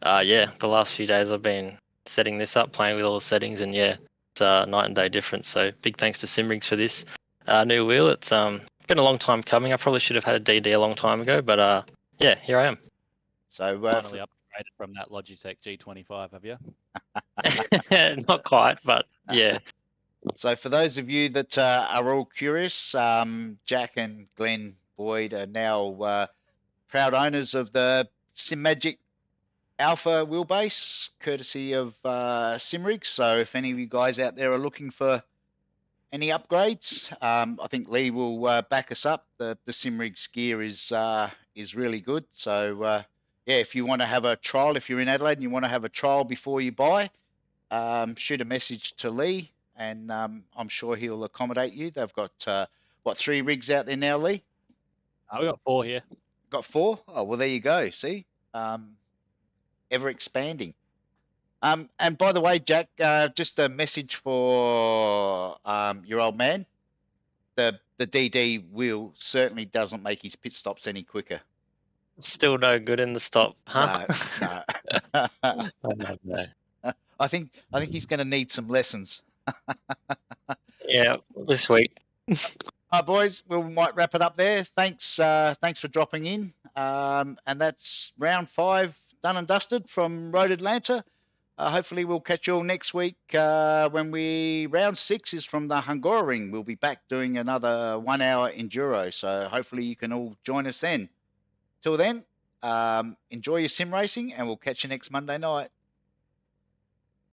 yeah, the last few days I've been setting this up, playing with all the settings, and yeah, it's night and day difference. So, big thanks to Simrigs for this new wheel. It's been a long time coming. I probably should have had a DD a long time ago, but yeah, here I am. So Finally upgraded from that Logitech G25, have you? Not quite, but yeah. So for those of you that are all curious, Jack and Glenn Boyd are now proud owners of the SimMagic Alpha wheelbase, courtesy of Simrig. So if any of you guys out there are looking for any upgrades, I think Lee will back us up. The Simrig's gear is really good. So yeah, if you want to have a trial, if you're in Adelaide and you want to have a trial before you buy, shoot a message to Lee, and I'm sure he'll accommodate you. They've got what, 3 rigs out there now, Lee? We got 4 here. Got 4? Oh well, there you go. See, ever expanding. And by the way, Jack, just a message for your old man. The DD wheel certainly doesn't make his pit stops any quicker. Still no good in the stop, huh? No. No. I think he's going to need some lessons. Yeah, this week. Boys, we might wrap it up there. Thanks for dropping in. And that's round 5 done and dusted from Road Atlanta. Hopefully we'll catch you all next week when round 6 is from the Hungaroring. We'll be back doing another 1 hour enduro. So hopefully you can all join us then. Till then, enjoy your sim racing, and we'll catch you next Monday night.